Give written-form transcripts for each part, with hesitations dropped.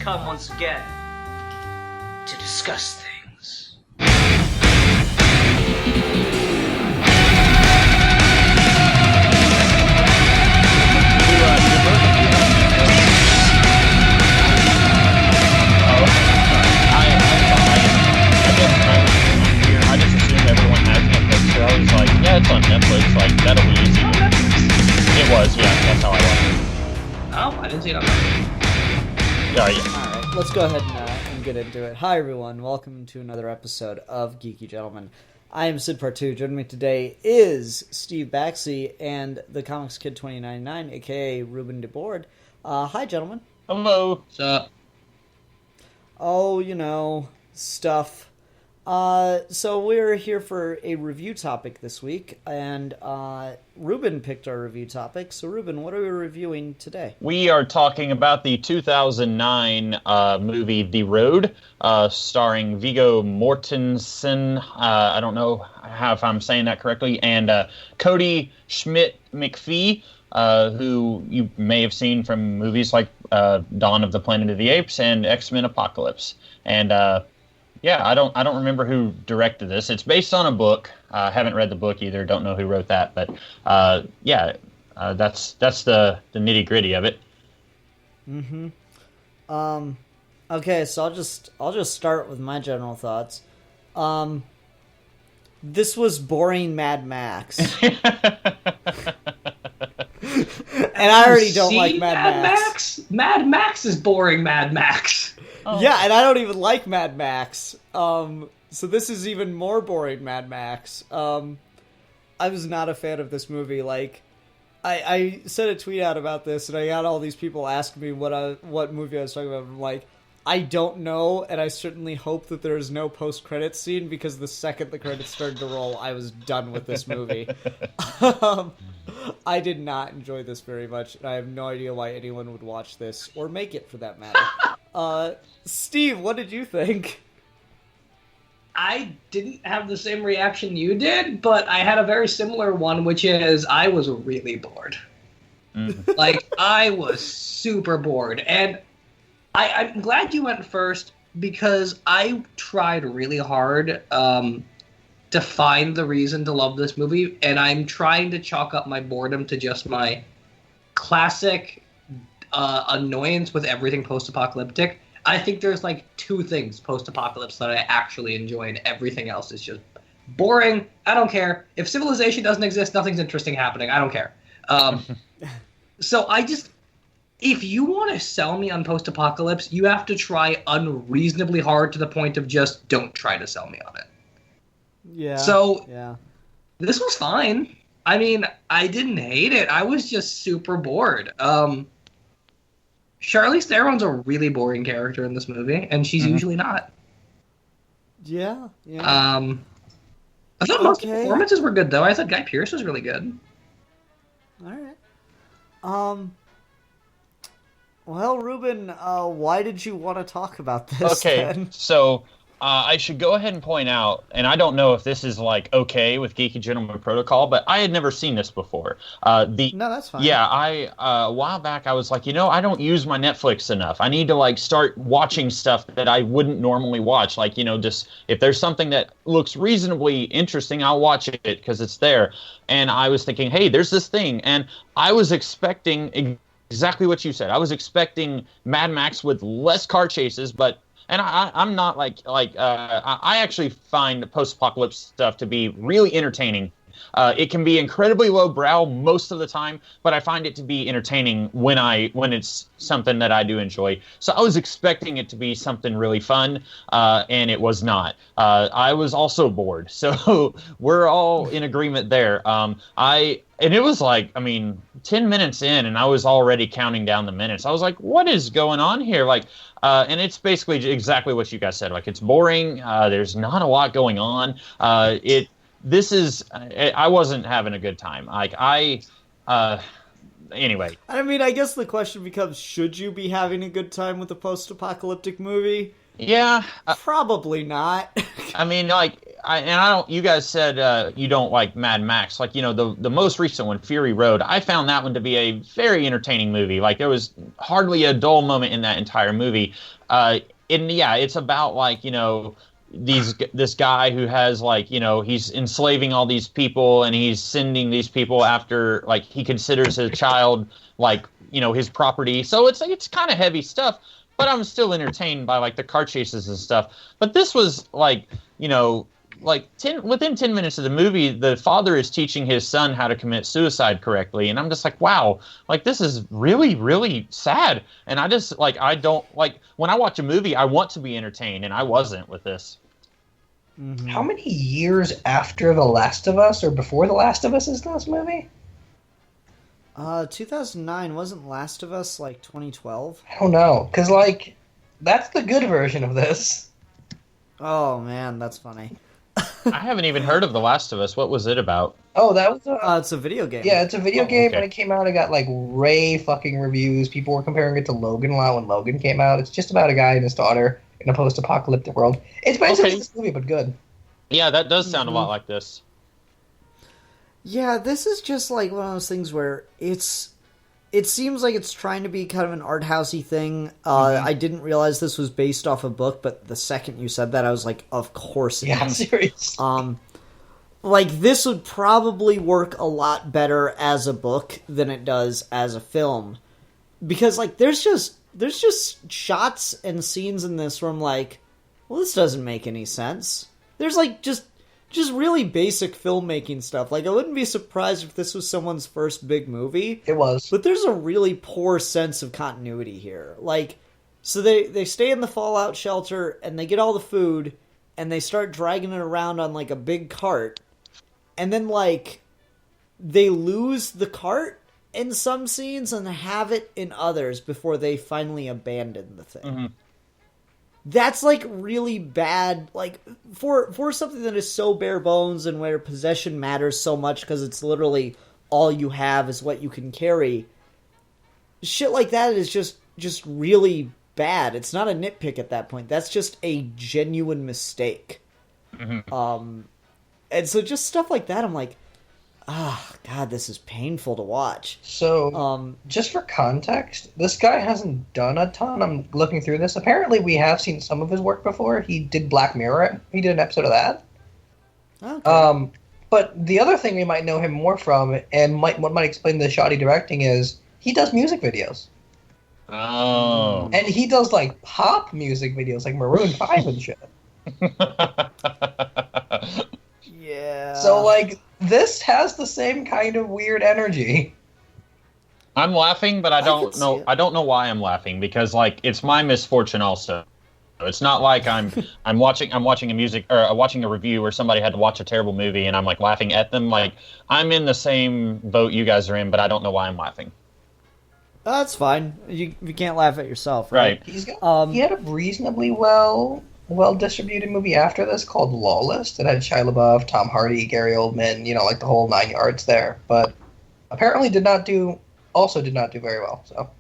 come once again to discuss things. I just assumed everyone has Netflix, so I was like, yeah, it's on Netflix, like, that'll be easy. It was, yeah, that's how I watched it. Oh, I didn't see it on there. Yeah. Alright, let's go ahead and get into it. Hi everyone, welcome to another episode of Geeky Gentlemen. I am Sid Part 2. Joining me today is Steve Baxley and the Comics Kid 2099, aka Ruben DeBoard. Hi gentlemen. Hello. What's up? Oh, you know, stuff. So we're here for a review topic this week, and Ruben picked our review topic. So Ruben, what are we reviewing today? We are talking about the 2009 movie The Road, starring Viggo Mortensen, I don't know if I'm saying that correctly, and Cody Schmidt-McPhee, who you may have seen from movies like Dawn of the Planet of the Apes and X-Men Apocalypse. And yeah, I don't remember who directed this. It's based on a book. I haven't read the book either. Don't know who wrote that, but yeah, that's the nitty gritty of it. Mm-hmm. Okay, so I'll just start with my general thoughts. This was boring Mad Max. And I already don't like Mad Max. Mad Max is boring Mad Max. Oh. Yeah, and I don't even like Mad Max. So this is even more boring Mad Max. I was not a fan of this movie. Like, I sent a tweet out about this, and I got all these people asking me what movie I was talking about. I'm like, I don't know, and I certainly hope that there is no post-credits scene, because the second the credits started to roll, I was done with this movie. I did not enjoy this very much, and I have no idea why anyone would watch this, or make it for that matter. Steve, what did you think? I didn't have the same reaction you did, but I had a very similar one, which is I was really bored. Mm. Like, I was super bored. And I'm glad you went first, because I tried really hard to find the reason to love this movie, and I'm trying to chalk up my boredom to just my classic annoyance with everything post-apocalyptic. I think there's like two things post-apocalypse that I actually enjoy, and everything else is just boring. I don't care. If civilization doesn't exist, nothing's interesting happening. I don't care. So if you want to sell me on post-apocalypse, you have to try unreasonably hard to the point of just don't try to sell me on it. Yeah. So yeah, this was fine. I mean, I didn't hate it. I was just super bored. Charlize Theron's a really boring character in this movie, and she's usually not. Yeah. I thought most of the performances were good, though. I thought Guy Pearce was really good. All right. Well, Ruben, why did you want to talk about this? Okay, then? so I should go ahead and point out, and I don't know if this is like okay with Geeky Gentleman Protocol, but I had never seen this before. No, that's fine. Yeah, a while back I was like, I don't use my Netflix enough. I need to like start watching stuff that I wouldn't normally watch. Like, just if there's something that looks reasonably interesting, I'll watch it because it's there. And I was thinking, hey, there's this thing, and I was expecting exactly what you said. I was expecting Mad Max with less car chases, but. And I'm not I actually find post-apocalypse stuff to be really entertaining. It can be incredibly lowbrow most of the time, but I find it to be entertaining when it's something that I do enjoy. So I was expecting it to be something really fun, and it was not. I was also bored, so we're all in agreement there. And it was like, 10 minutes in, and I was already counting down the minutes. I was like, what is going on here? Like, and it's basically exactly what you guys said. Like, it's boring. There's not a lot going on. I wasn't having a good time. Anyway. I guess the question becomes, should you be having a good time with a post-apocalyptic movie? Yeah. Probably not. I don't. You guys said you don't like Mad Max. Like, the most recent one, Fury Road. I found that one to be a very entertaining movie. Like, there was hardly a dull moment in that entire movie. And yeah, it's about like this guy who has like he's enslaving all these people, and he's sending these people after like he considers his child like his property. So it's kind of heavy stuff. But I'm still entertained by like the car chases and stuff. But this was like, within 10 minutes of the movie, the father is teaching his son how to commit suicide correctly. And I'm just like, wow, like this is really, really sad. And I just like, I don't like when I watch a movie, I want to be entertained, and I wasn't with this. Mm-hmm. How many years after The Last of Us or before The Last of Us is this movie? 2009, wasn't Last of Us like 2012? I don't know, because like that's the good version of this. Oh man, that's funny. I haven't even heard of The Last of Us. What was it about? Oh, that was it's a video game. Yeah, it's a video game. Okay. When it came out, it got like rave fucking reviews. People were comparing it to Logan a lot when Logan came out. It's just about a guy and his daughter in a post-apocalyptic world. It's basically this movie, but good. Yeah, that does sound a lot like this. Yeah, this is just like one of those things where it seems like it's trying to be kind of an art housey thing. I didn't realize this was based off a book, but the second you said that, I was like, of course it is. Seriously. Like this would probably work a lot better as a book than it does as a film, because like there's just shots and scenes in this where I'm like, well, this doesn't make any sense. There's like just really basic filmmaking stuff. Like, I wouldn't be surprised if this was someone's first big movie. It was. But there's a really poor sense of continuity here. Like, so they stay in the fallout shelter, and they get all the food, and they start dragging it around on, like, a big cart. And then, like, they lose the cart in some scenes and have it in others before they finally abandon the thing. Mm-hmm. That's like really bad, like for something that is so bare bones and where possession matters so much because it's literally all you have is what you can carry. Shit like that is just really bad. It's not a nitpick at that point. That's just a genuine mistake. Mm-hmm. And so just stuff like that, I'm like, God, this is painful to watch. So, just for context, this guy hasn't done a ton. I'm looking through this. Apparently, we have seen some of his work before. He did Black Mirror. He did an episode of that. Okay. But the other thing we might know him more from, and what might explain the shoddy directing, is he does music videos. Oh. And he does, like, pop music videos, like Maroon 5 and shit. Yeah. So, like, this has the same kind of weird energy. I'm laughing, but I don't know. it. I don't know why I'm laughing, because like it's my misfortune also. It's not like I'm watching a music or watching a review where somebody had to watch a terrible movie and I'm like laughing at them. Like I'm in the same boat you guys are in, but I don't know why I'm laughing. That's fine. You can't laugh at yourself, right? He had a reasonably well distributed movie after this called Lawless that had Shia LaBeouf, Tom Hardy, Gary Oldman, like the whole 9 yards there. But apparently did not do very well. So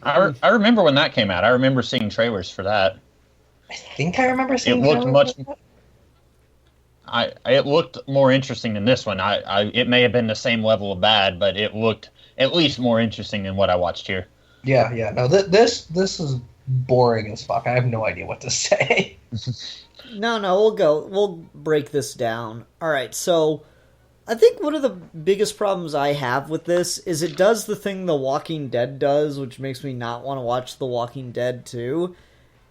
I remember when that came out. I remember seeing trailers for that. I think I remember seeing. It looked it looked more interesting than this one. It may have been the same level of bad, but it looked at least more interesting than what I watched here. Yeah. No, this is boring as fuck. I have no idea what to say. No, we'll break this down. All right, so I think one of the biggest problems I have with this is it does the thing The Walking Dead does, which makes me not want to watch The Walking Dead 2.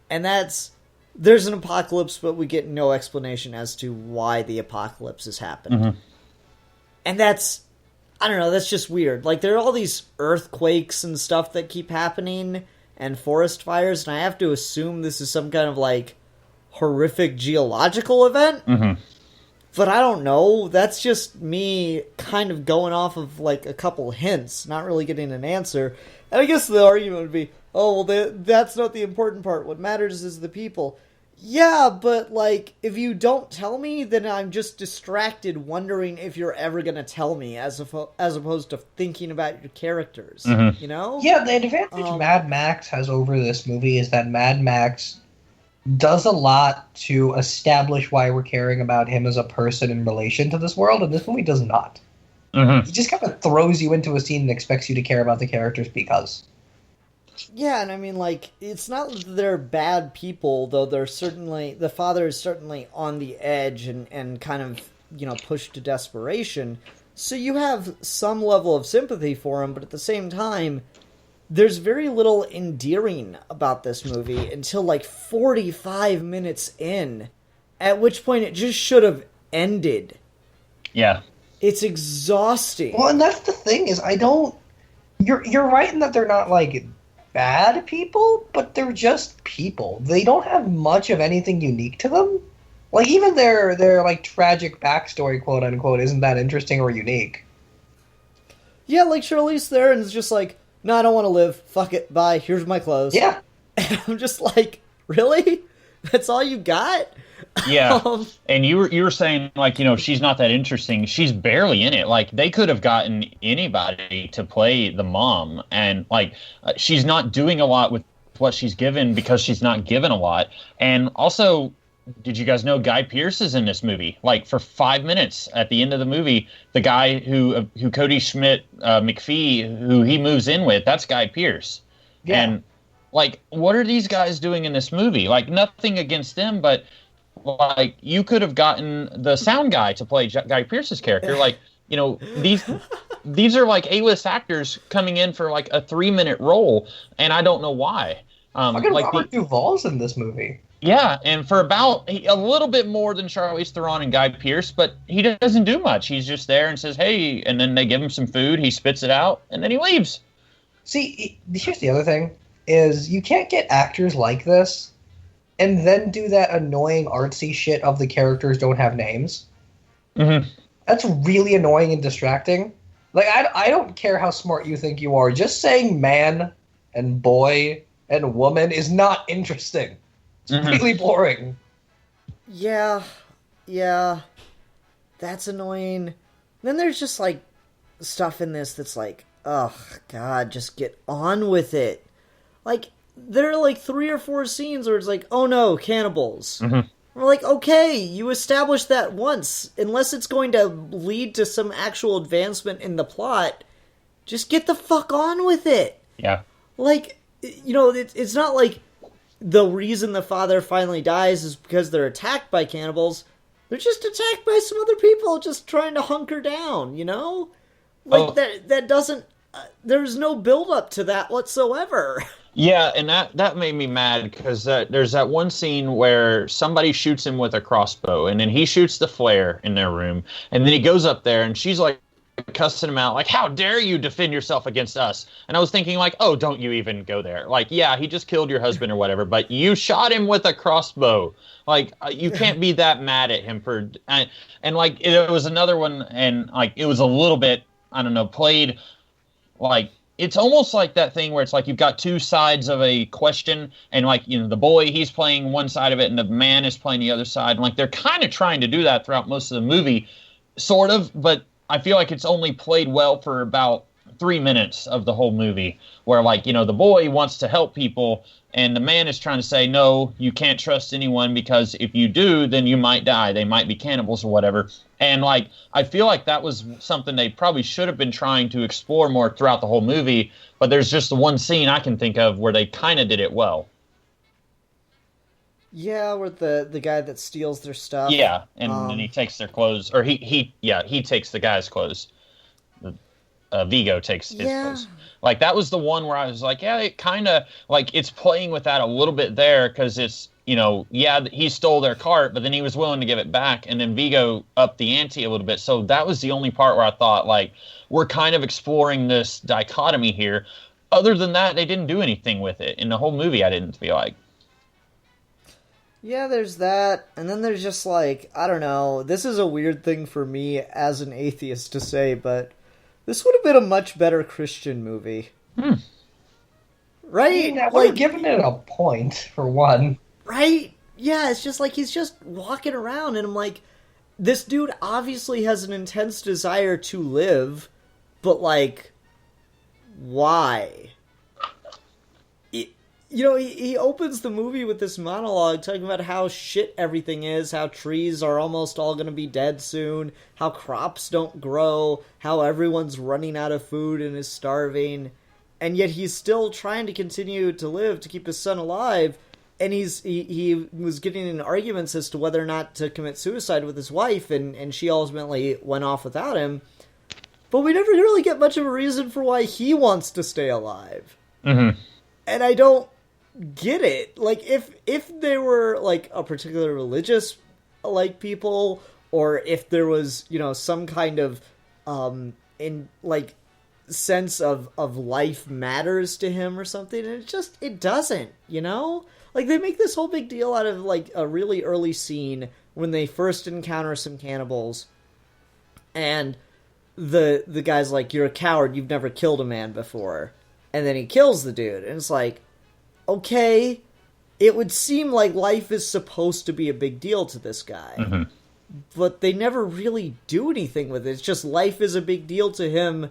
And that's, there's an apocalypse, but we get no explanation as to why the apocalypse has happened. Mm-hmm. And that's, I don't know, that's just weird. Like, there are all these earthquakes and stuff that keep happening, and forest fires, and I have to assume this is some kind of, like, horrific geological event? Mm-hmm. But I don't know. That's just me kind of going off of, like, a couple hints, not really getting an answer. And I guess the argument would be, oh, well, that's not the important part. What matters is the people. Yeah, but, like, if you don't tell me, then I'm just distracted wondering if you're ever going to tell me, as opposed to thinking about your characters, you know? Yeah, the advantage Mad Max has over this movie is that Mad Max does a lot to establish why we're caring about him as a person in relation to this world, and this movie does not. Mm-hmm. He just kind of throws you into a scene and expects you to care about the characters because. Yeah, and I mean, like, it's not that they're bad people, though they're certainly, the father is certainly on the edge and kind of, pushed to desperation. So you have some level of sympathy for him, but at the same time, there's very little endearing about this movie until like 45 minutes in, at which point it just should have ended. Yeah. It's exhausting. Well, and that's the thing is you're right in that they're not like bad people, but they're just people. They don't have much of anything unique to them. Like even their like tragic backstory, quote unquote, isn't that interesting or unique. Yeah, like Charlize Theron's just like, no, I don't want to live. Fuck it. Bye. Here's my clothes. Yeah. And I'm just like, really? That's all you got? Yeah. And you were saying, like, she's not that interesting. She's barely in it. Like, they could have gotten anybody to play the mom. And, like, she's not doing a lot with what she's given because she's not given a lot. And also, did you guys know Guy Pearce is in this movie? Like, for 5 minutes at the end of the movie, the guy who Cody Schmidt McPhee, who he moves in with, that's Guy Pearce. Yeah. And, like, what are these guys doing in this movie? Like, nothing against them, but, like, you could have gotten the sound guy to play Guy Pearce's character. Like, these are, like, A-list actors coming in for, like, a 3-minute role, and I don't know why. Like Robert Duvall's in this movie. Yeah, and for about a little bit more than Charlize Theron and Guy Pearce, but he doesn't do much. He's just there and says, hey, and then they give him some food, he spits it out, and then he leaves. See, here's the other thing, is you can't get actors like this and then do that annoying artsy shit of the characters don't have names. Mm-hmm. That's really annoying and distracting. Like, I don't care how smart you think you are. Just saying man and boy and woman is not interesting. It's really boring. Yeah. That's annoying. Then there's just, like, stuff in this that's like, oh, God, just get on with it. Like, there are, like, 3 or 4 scenes where it's like, oh, no, cannibals. Mm-hmm. We're like, okay, you established that once. Unless it's going to lead to some actual advancement in the plot, just get the fuck on with it. Yeah. Like, it's not like the reason the father finally dies is because they're attacked by cannibals. They're just attacked by some other people just trying to hunker down, Like, that doesn't... there's no build-up to that whatsoever. Yeah, and that made me mad because there's that one scene where somebody shoots him with a crossbow, and then he shoots the flare in their room, and then he goes up there, and she's like, cussing him out, like, how dare you defend yourself against us? And I was thinking, like, oh, don't you even go there. Like, yeah, he just killed your husband or whatever, but you shot him with a crossbow. Like, you can't be that mad at him for... And like, it was another one, and, like, it was a little bit, I don't know, played, like... It's almost like that thing where it's like you've got two sides of a question, and, like, the boy, he's playing one side of it, and the man is playing the other side. And, like, they're kind of trying to do that throughout most of the movie, sort of, but I feel like it's only played well for about 3 minutes of the whole movie, where, like, the boy wants to help people, and the man is trying to say, no, you can't trust anyone, because if you do, then you might die. They might be cannibals or whatever. And, like, I feel like that was something they probably should have been trying to explore more throughout the whole movie, but there's just the one scene I can think of where they kind of did it well. Yeah, where the guy that steals their stuff. Yeah, and then he takes their clothes, or he takes the guy's clothes. Vigo takes his clothes. Like, that was the one where I was like, yeah, it kind of, like, it's playing with that a little bit there, because it's, he stole their cart, but then he was willing to give it back, and then Vigo upped the ante a little bit. So that was the only part where I thought, like, we're kind of exploring this dichotomy here. Other than that, they didn't do anything with it. In the whole movie, I didn't feel like. Yeah, there's that, and then there's just, like, I don't know, this is a weird thing for me as an atheist to say, but this would have been a much better Christian movie. Right? I mean, I would have given it a point, for one. Right? Yeah, it's just like, he's just walking around, and I'm like, this dude obviously has an intense desire to live, but, like, why? he opens the movie with this monologue talking about how shit everything is, how trees are almost all going to be dead soon, how crops don't grow, how everyone's running out of food and is starving, and yet he's still trying to continue to live to keep his son alive, and he was getting in arguments as to whether or not to commit suicide with his wife, and she ultimately went off without him. But we never really get much of a reason for why he wants to stay alive. Mm-hmm. And I don't get it. Like, if they were, like, a particular religious, like, people, or if there was, some kind of, sense of life matters to him or something, and it doesn't, Like, they make this whole big deal out of, like, a really early scene when they first encounter some cannibals, and the guy's like, "You're a coward, you've never killed a man before." And then he kills the dude, and it's like, okay, it would seem like life is supposed to be a big deal to this guy. Mm-hmm. But they never really do anything with it. It's just life is a big deal to him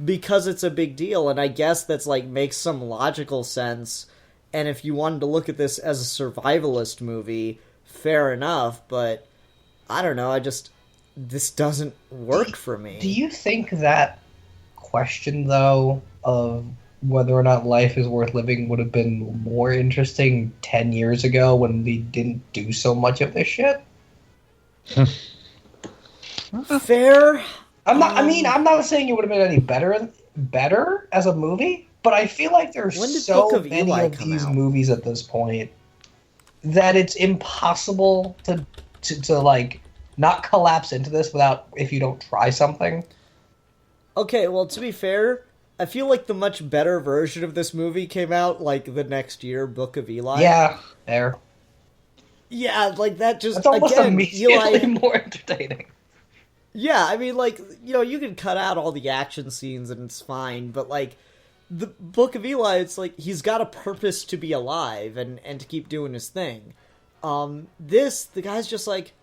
because it's a big deal, and I guess that's, like, makes some logical sense. And if you wanted to look at this as a survivalist movie, fair enough, but I don't know, this doesn't work for me. Do you think that question, though, of whether or not life is worth living would have been more interesting 10 years ago when we didn't do so much of this shit? Fair. I'm not saying it would have been any better as a movie, but I feel like there's so many of these movies at this point that it's impossible to like not collapse into this if you don't try something. Okay, well, to be fair, I feel like the much better version of this movie came out, like, the next year, Book of Eli. Yeah, there. Yeah, like, that's almost again, immediately Eli... more entertaining. Yeah, I mean, like, you can cut out all the action scenes and it's fine, but, like, the Book of Eli, it's like, he's got a purpose to be alive and to keep doing his thing. The guy's just like,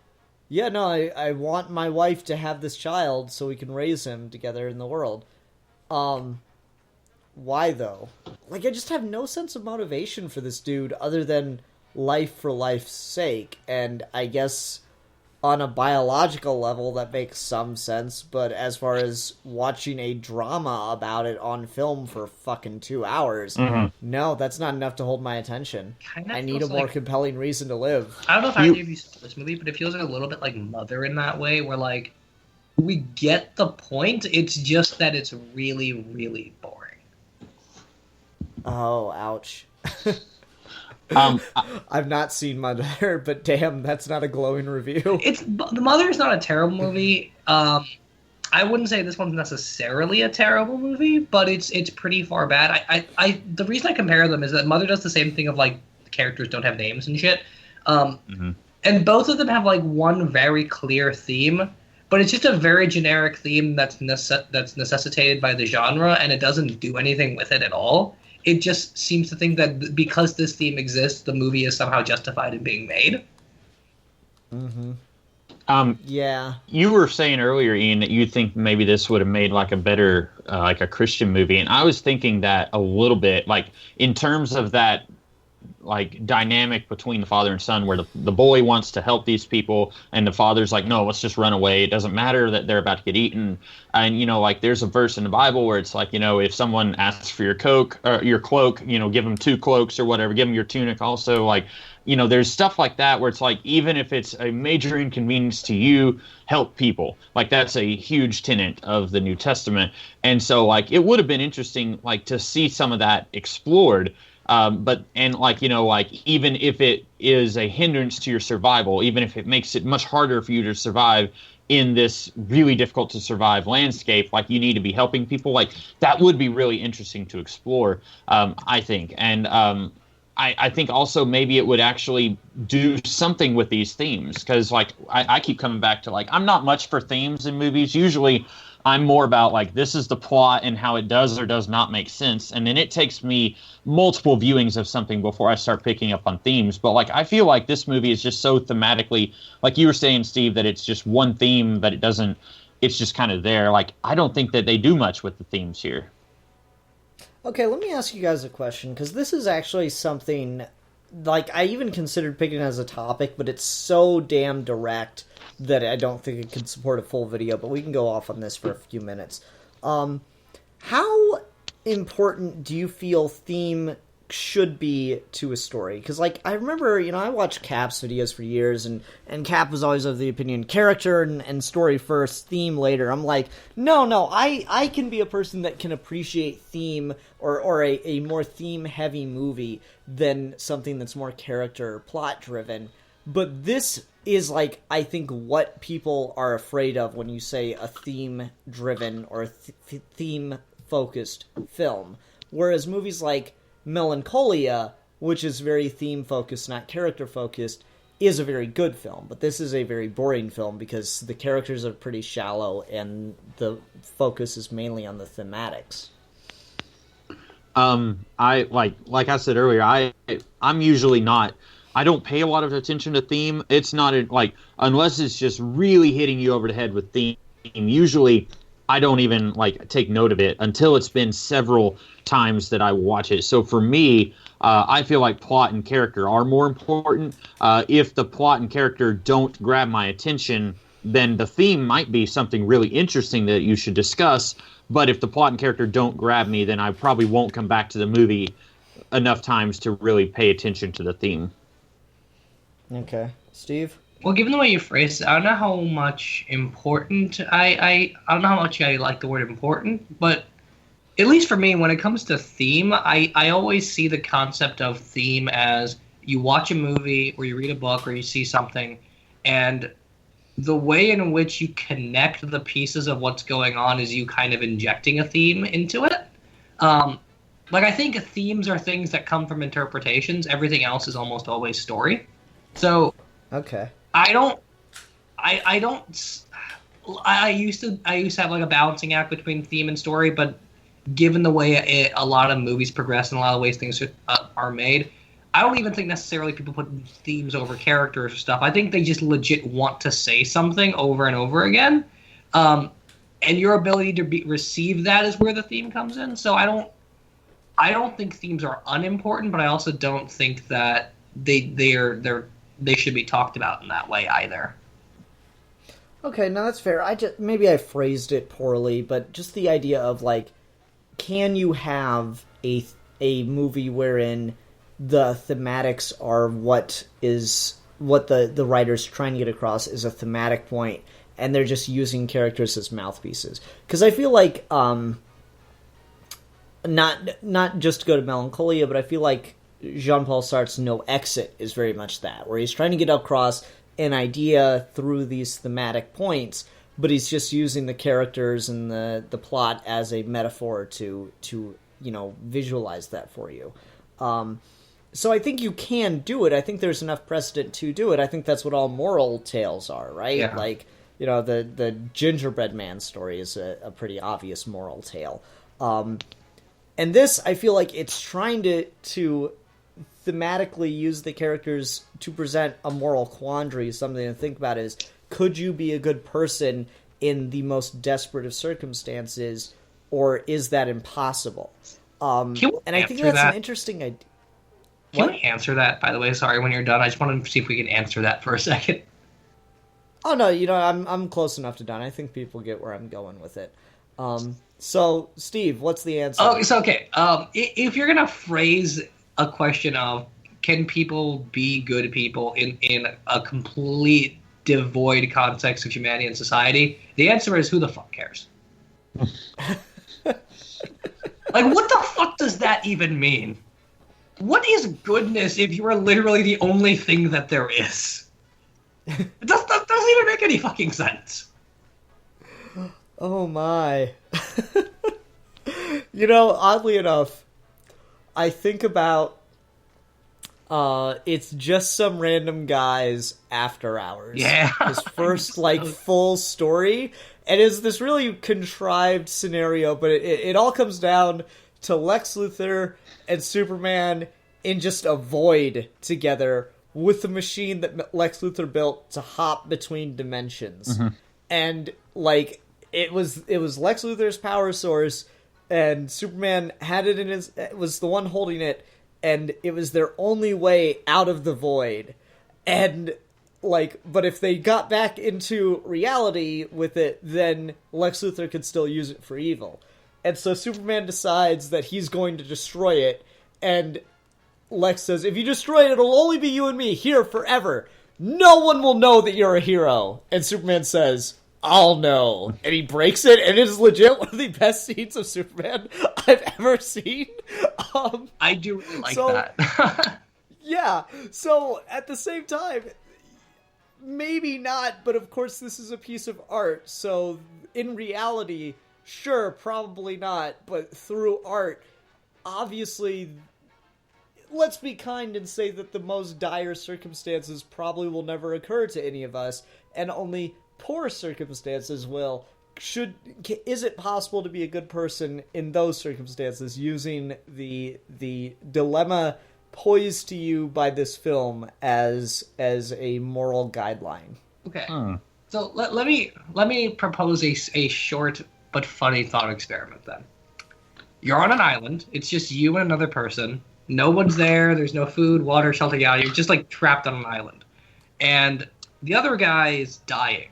yeah, no, I want my wife to have this child so we can raise him together in the world. Why, though? Like, I just have no sense of motivation for this dude other than life for life's sake, and I guess on a biological level that makes some sense, but as far as watching a drama about it on film for fucking 2 hours, no, that's not enough to hold my attention. I need a more compelling reason to live. I don't know if any of you saw this movie, but it feels like a little bit like Mother in that way, where, like, we get the point, it's just that it's really, really boring. Oh, ouch. I've not seen Mother, but damn, that's not a glowing review. The Mother is not a terrible movie. I wouldn't say this one's necessarily a terrible movie, but it's pretty far bad. The reason I compare them is that Mother does the same thing of, like, the characters don't have names and shit. And both of them have, like, one very clear theme, but it's just a very generic theme that's necessitated by the genre, and it doesn't do anything with it at all. It just seems to think that because this theme exists, the movie is somehow justified in being made. Yeah. You were saying earlier, Ian, that you think maybe this would have made, like, a better, like, a Christian movie, and I was thinking that a little bit, like, in terms of that, like, dynamic between the father and son, where the boy wants to help these people and the father's like, no, let's just run away, it doesn't matter that they're about to get eaten. And like, there's a verse in the Bible where it's like, if someone asks for your cloak, give them 2 cloaks or whatever, give them your tunic also. Like, there's stuff like that where it's like, even if it's a major inconvenience to you, help people. Like, that's a huge tenet of the New Testament. And so, like, it would have been interesting, like, to see some of that explored. Even if it is a hindrance to your survival, even if it makes it much harder for you to survive in this really difficult to survive landscape, like, you need to be helping people, like, that would be really interesting to explore, I think. And I think also maybe it would actually do something with these themes, because, like, I keep coming back to, like, I'm not much for themes in movies. Usually I'm more about, like, this is the plot and how it does or does not make sense. And then it takes me multiple viewings of something before I start picking up on themes. But, like, I feel like this movie is just so thematically, like you were saying, Steve, that it's just one theme, that it's just kind of there. Like, I don't think that they do much with the themes here. Okay, let me ask you guys a question, because this is actually something, like, I even considered picking it as a topic, but it's so damn direct that I don't think it can support a full video, but we can go off on this for a few minutes. How important do you feel theme should be to a story? Because, like, I remember, I watched Cap's videos for years, and Cap was always of the opinion character and story first, theme later. I'm like, no, I can be a person that can appreciate theme or a more theme-heavy movie than something that's more character plot-driven. But this is, like, I think what people are afraid of when you say a theme-driven or theme-focused film. Whereas movies like Melancholia, which is very theme-focused, not character-focused, is a very good film. But this is a very boring film because the characters are pretty shallow and the focus is mainly on the thematics. I like I said earlier, I'm usually not. I don't pay a lot of attention to theme. It's not like, unless it's just really hitting you over the head with theme. Usually, I don't even like take note of it until it's been several times that I watch it. So for me, I feel like plot and character are more important. If the plot and character don't grab my attention, then the theme might be something really interesting that you should discuss. But if the plot and character don't grab me, then I probably won't come back to the movie enough times to really pay attention to the theme. Okay. Steve? Well, given the way you phrased it, I don't know how much important I don't know how much I like the word important, but at least for me, when it comes to theme, I always see the concept of theme as you watch a movie or you read a book or you see something, and the way in which you connect the pieces of what's going on is you kind of injecting a theme into it. Like, I think themes are things that come from interpretations. Everything else is almost always story. So Okay. I used to have like a balancing act between theme and story, but given the way a lot of movies progress and a lot of ways things are made, I don't even think necessarily people put themes over characters or stuff. I think they just legit want to say something over and over again, and your ability to receive that is where the theme comes in. So I don't think themes are unimportant, but I also don't think that they should be talked about in that way either. Okay, no, that's fair. Maybe I phrased it poorly, but just the idea of, like, can you have a movie wherein the thematics are what the writer's trying to get across is a thematic point, and they're just using characters as mouthpieces? Because I feel like, not just to go to Melancholia, but I feel like Jean-Paul Sartre's No Exit is very much that, where he's trying to get across an idea through these thematic points, but he's just using the characters and the plot as a metaphor to visualize that for you. So I think you can do it. I think there's enough precedent to do it. I think that's what all moral tales are, right? Yeah. Like, the Gingerbread Man story is a pretty obvious moral tale. And this, I feel like it's trying to thematically use the characters to present a moral quandary. Something to think about is, could you be a good person in the most desperate of circumstances, or is that impossible? And I think that's an interesting idea. Can we answer that, by the way? Sorry, when you're done, I just want to see if we can answer that for a second. Oh no, I'm close enough to done. I think people get where I'm going with it. So Steve, what's the answer? Oh, it's okay. If you're gonna phrase a question of can people be good people in a complete devoid context of humanity and society, the answer is, who the fuck cares? Like, what the fuck does that even mean? What is goodness if you are literally the only thing that there is? It doesn't even make any fucking sense. Oh my. Oddly enough, I think about it's just some random guy's After Hours. Yeah. His first full story, and it's this really contrived scenario, but it all comes down to Lex Luthor and Superman in just a void together with the machine that Lex Luthor built to hop between dimensions. Mm-hmm. And it was Lex Luthor's power source and Superman had it in his, was the one holding it, and it was their only way out of the void. And, like, but if they got back into reality with it, then Lex Luthor could still use it for evil. And so Superman decides that he's going to destroy it, and Lex says, if you destroy it, it'll only be you and me here forever. No one will know that you're a hero. And Superman says, I'll know. And he breaks it, and it is legit one of the best scenes of Superman I've ever seen. I do really like that. Yeah, so at the same time, maybe not, but of course this is a piece of art, so in reality, sure, probably not, but through art, obviously, let's be kind and say that the most dire circumstances probably will never occur to any of us, and only poor circumstances will. Is it possible to be a good person in those circumstances using the dilemma posed to you by this film as a moral guideline? Okay. So let me propose a short but funny thought experiment then. You're on an island. It's just you and another person. No one's there. There's no food, water, shelter. You're just like trapped on an island. And the other guy is dying.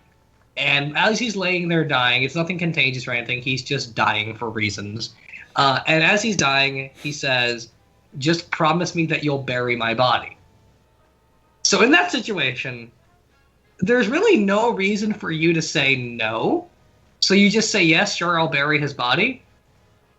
And as he's laying there dying, it's nothing contagious or anything. He's just dying for reasons. And as he's dying, he says, just promise me that you'll bury my body. So in that situation, there's really no reason for you to say no. So you just say, yes, sure, I'll bury his body.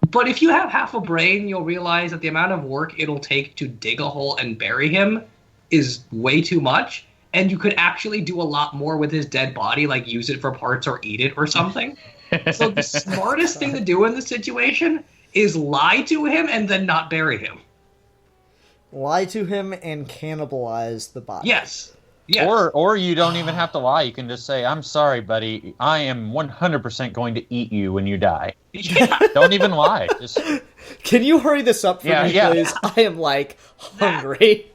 But if you have half a brain, you'll realize that the amount of work it'll take to dig a hole and bury him is way too much. And you could actually do a lot more with his dead body, like use it for parts or eat it or something. So the smartest thing to do in this situation is lie to him and then not bury him. Lie to him and cannibalize the body. Yes. Or you don't even have to lie. You can just say, I'm sorry, buddy. I am 100% going to eat you when you die. Yeah. Don't even lie. Just... Can you hurry this up for me, please? I am, hungry.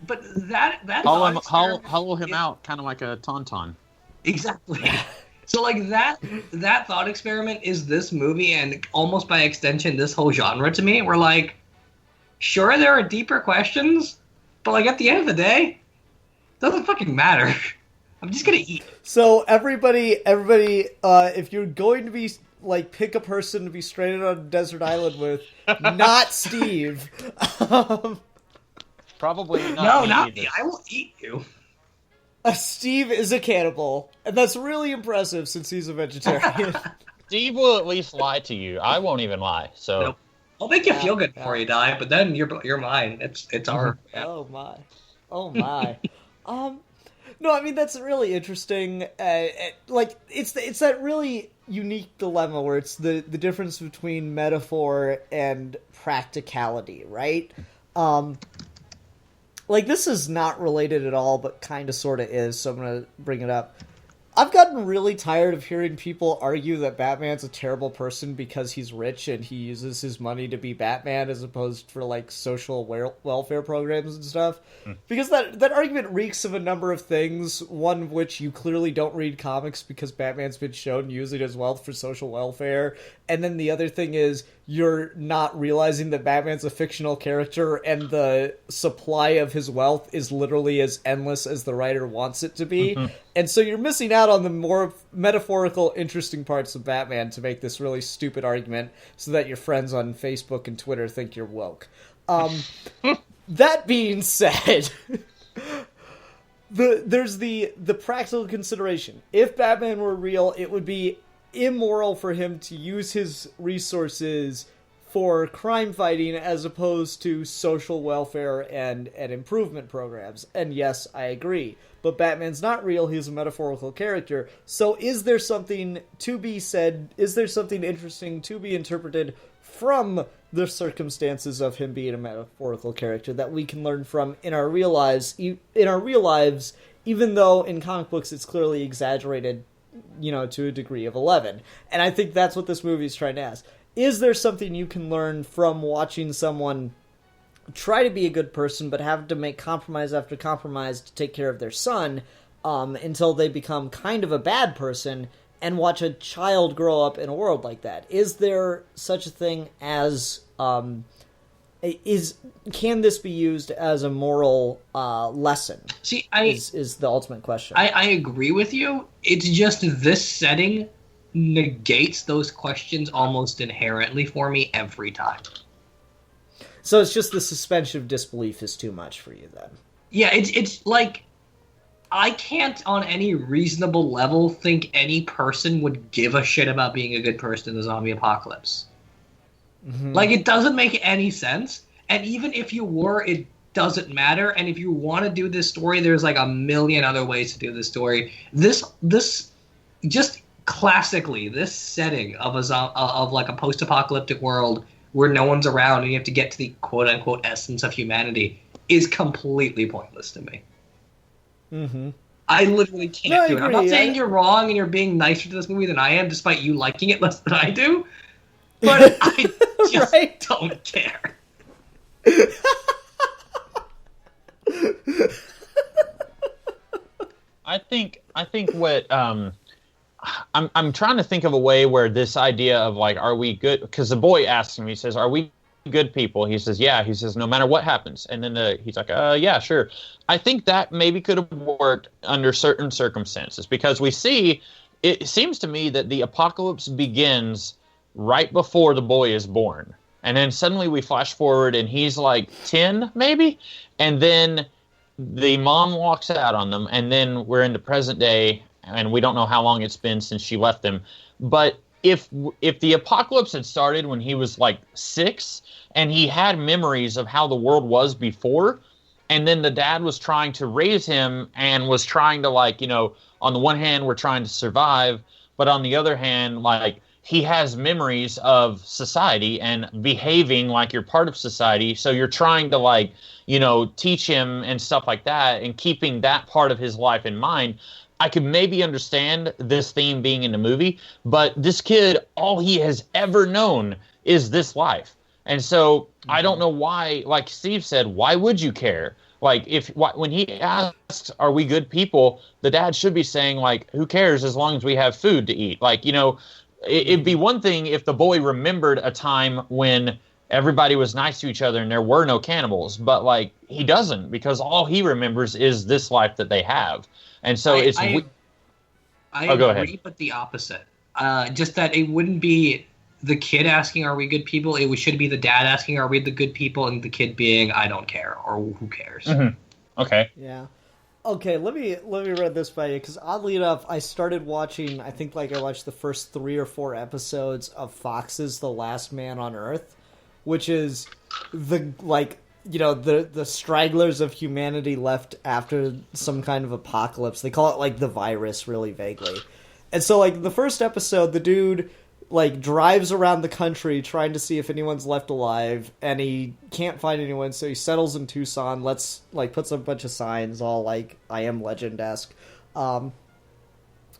But that hollow him out, kind of like a tauntaun. Exactly. So, that thought experiment is this movie, and almost by extension, this whole genre to me. We're like, sure, there are deeper questions, but at the end of the day, it doesn't fucking matter. I'm just gonna eat. So everybody, if you're going to be pick a person to be stranded on a desert island with, not Steve. Probably not. No, not me. I will eat you. Steve is a cannibal, and that's really impressive since he's a vegetarian. Steve will at least lie to you. I won't even lie. So. Nope. I'll make you feel good before you die, but then you're mine. It's our. Oh my. No, I mean that's really interesting. It's that really unique dilemma where it's the difference between metaphor and practicality, right? This is not related at all, but kind of sort of is, so I'm going to bring it up. I've gotten really tired of hearing people argue that Batman's a terrible person because he's rich and he uses his money to be Batman as opposed for, social welfare programs and stuff. Because that argument reeks of a number of things, one of which you clearly don't read comics because Batman's been shown using his wealth for social welfare, and then the other thing is you're not realizing that Batman's a fictional character and the supply of his wealth is literally as endless as the writer wants it to be. And so you're missing out on the more metaphorical, interesting parts of Batman to make this really stupid argument so that your friends on Facebook and Twitter think you're woke. That being said, there's the practical consideration. If Batman were real, it would be immoral for him to use his resources for crime fighting as opposed to social welfare and improvement programs. And yes, I agree. But Batman's not real, he's a metaphorical character. So is there something to be said, is there something interesting to be interpreted from the circumstances of him being a metaphorical character that we can learn from in our real lives, even though in comic books it's clearly exaggerated, to a degree of 11. And I think that's what this movie is trying to ask. Is there something you can learn from watching someone try to be a good person but have to make compromise after compromise to take care of their son until they become kind of a bad person and watch a child grow up in a world like that. Is there such a thing as can this be used as a moral lesson? See, is the ultimate question. I agree with you. It's just this setting negates those questions almost inherently for me every time. So it's just the suspension of disbelief is too much for you then. Yeah, it's like I can't on any reasonable level think any person would give a shit about being a good person in the zombie apocalypse. Mm-hmm. Like, it doesn't make any sense. And even if you were, it doesn't matter. And if you want to do this story, there's like a million other ways to do this story. This just classically, this setting of of like a post-apocalyptic world where no one's around and you have to get to the quote-unquote essence of humanity is completely pointless to me. Mm-hmm. I literally can't do it. I'm not saying you're wrong and you're being nicer to this movie than I am, despite you liking it less than I do. But I just don't care. I think what I'm trying to think of a way where this idea of like, are we good? Because the boy asks him, he says, "Are we good people?" He says, "Yeah." He says, "No matter what happens." And then he's like, "Yeah, sure." I think that maybe could have worked under certain circumstances because we see, it seems to me that the apocalypse begins right before the boy is born. And then suddenly we flash forward and he's like 10 maybe. And then the mom walks out on them. And then we're in the present day and we don't know how long it's been since she left them. But if the apocalypse had started when he was like 6 and he had memories of how the world was before, and then the dad was trying to raise him and was trying to, like, you know, on the one hand, we're trying to survive, but on the other hand, like, he has memories of society and behaving like you're part of society. So you're trying to, like, you know, teach him and stuff like that and keeping that part of his life in mind. I could maybe understand this theme being in the movie, but this kid, all he has ever known is this life. And so I don't know why, like Steve said, why would you care? Like, when he asks, "Are we good people?" the dad should be saying, like, "Who cares as long as we have food to eat?" Like, you know, it'd be one thing if the boy remembered a time when everybody was nice to each other and there were no cannibals, but like he doesn't, because all he remembers is this life that they have. And so I agree, ahead. But the opposite. Just that it wouldn't be the kid asking, "Are we good people?" It should be the dad asking, "Are we the good people?" and the kid being, "I don't care," or "Who cares?" Mm-hmm. Okay. Yeah. Okay, let me read this by you, because oddly enough, I started watching, I think like I watched the first 3 or 4 episodes of Fox's The Last Man on Earth, which is the, like, you know, the stragglers of humanity left after some kind of apocalypse. They call it, like, the virus, really vaguely. And so, like, the first episode, the dude, like, drives around the country trying to see if anyone's left alive, and he can't find anyone, so he settles in Tucson, puts up a bunch of signs, all, like, I Am Legend-esque. And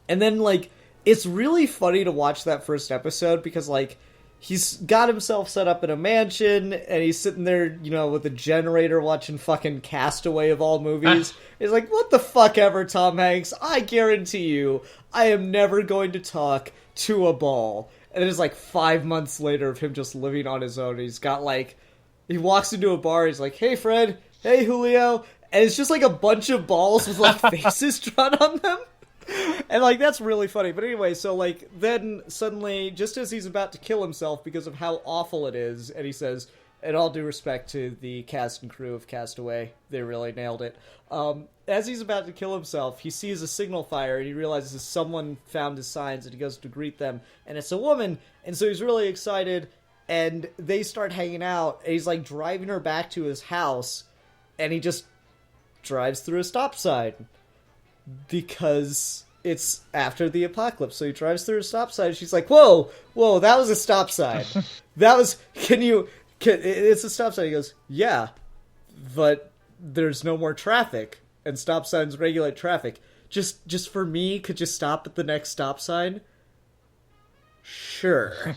then, like, it's really funny to watch that first episode, because, like, he's got himself set up in a mansion, and he's sitting there, you know, with a generator watching fucking Castaway of all movies. He's like, what the fuck ever, Tom Hanks? I guarantee you, I am never going to talk to a ball. And it is like 5 months later of him just living on his own. He's got, like, he walks into a bar, he's like, "Hey Fred, hey Julio," and it's just like a bunch of balls with like faces drawn on them. And, like, that's really funny. But anyway, so, like, then suddenly, just as he's about to kill himself because of how awful it is, and he says, "In all due respect to the cast and crew of Castaway, they really nailed it." As he's about to kill himself, he sees a signal fire, and he realizes someone found his signs, and he goes to greet them, and it's a woman, and so he's really excited, and they start hanging out, and he's, like, driving her back to his house, and he just drives through a stop sign. Because it's after the apocalypse. So he drives through a stop sign, and she's like, whoa, that was a stop sign. It's a stop sign. He goes, "Yeah, but there's no more traffic, and stop signs regulate traffic. Just for me, could you stop at the next stop sign?" Sure.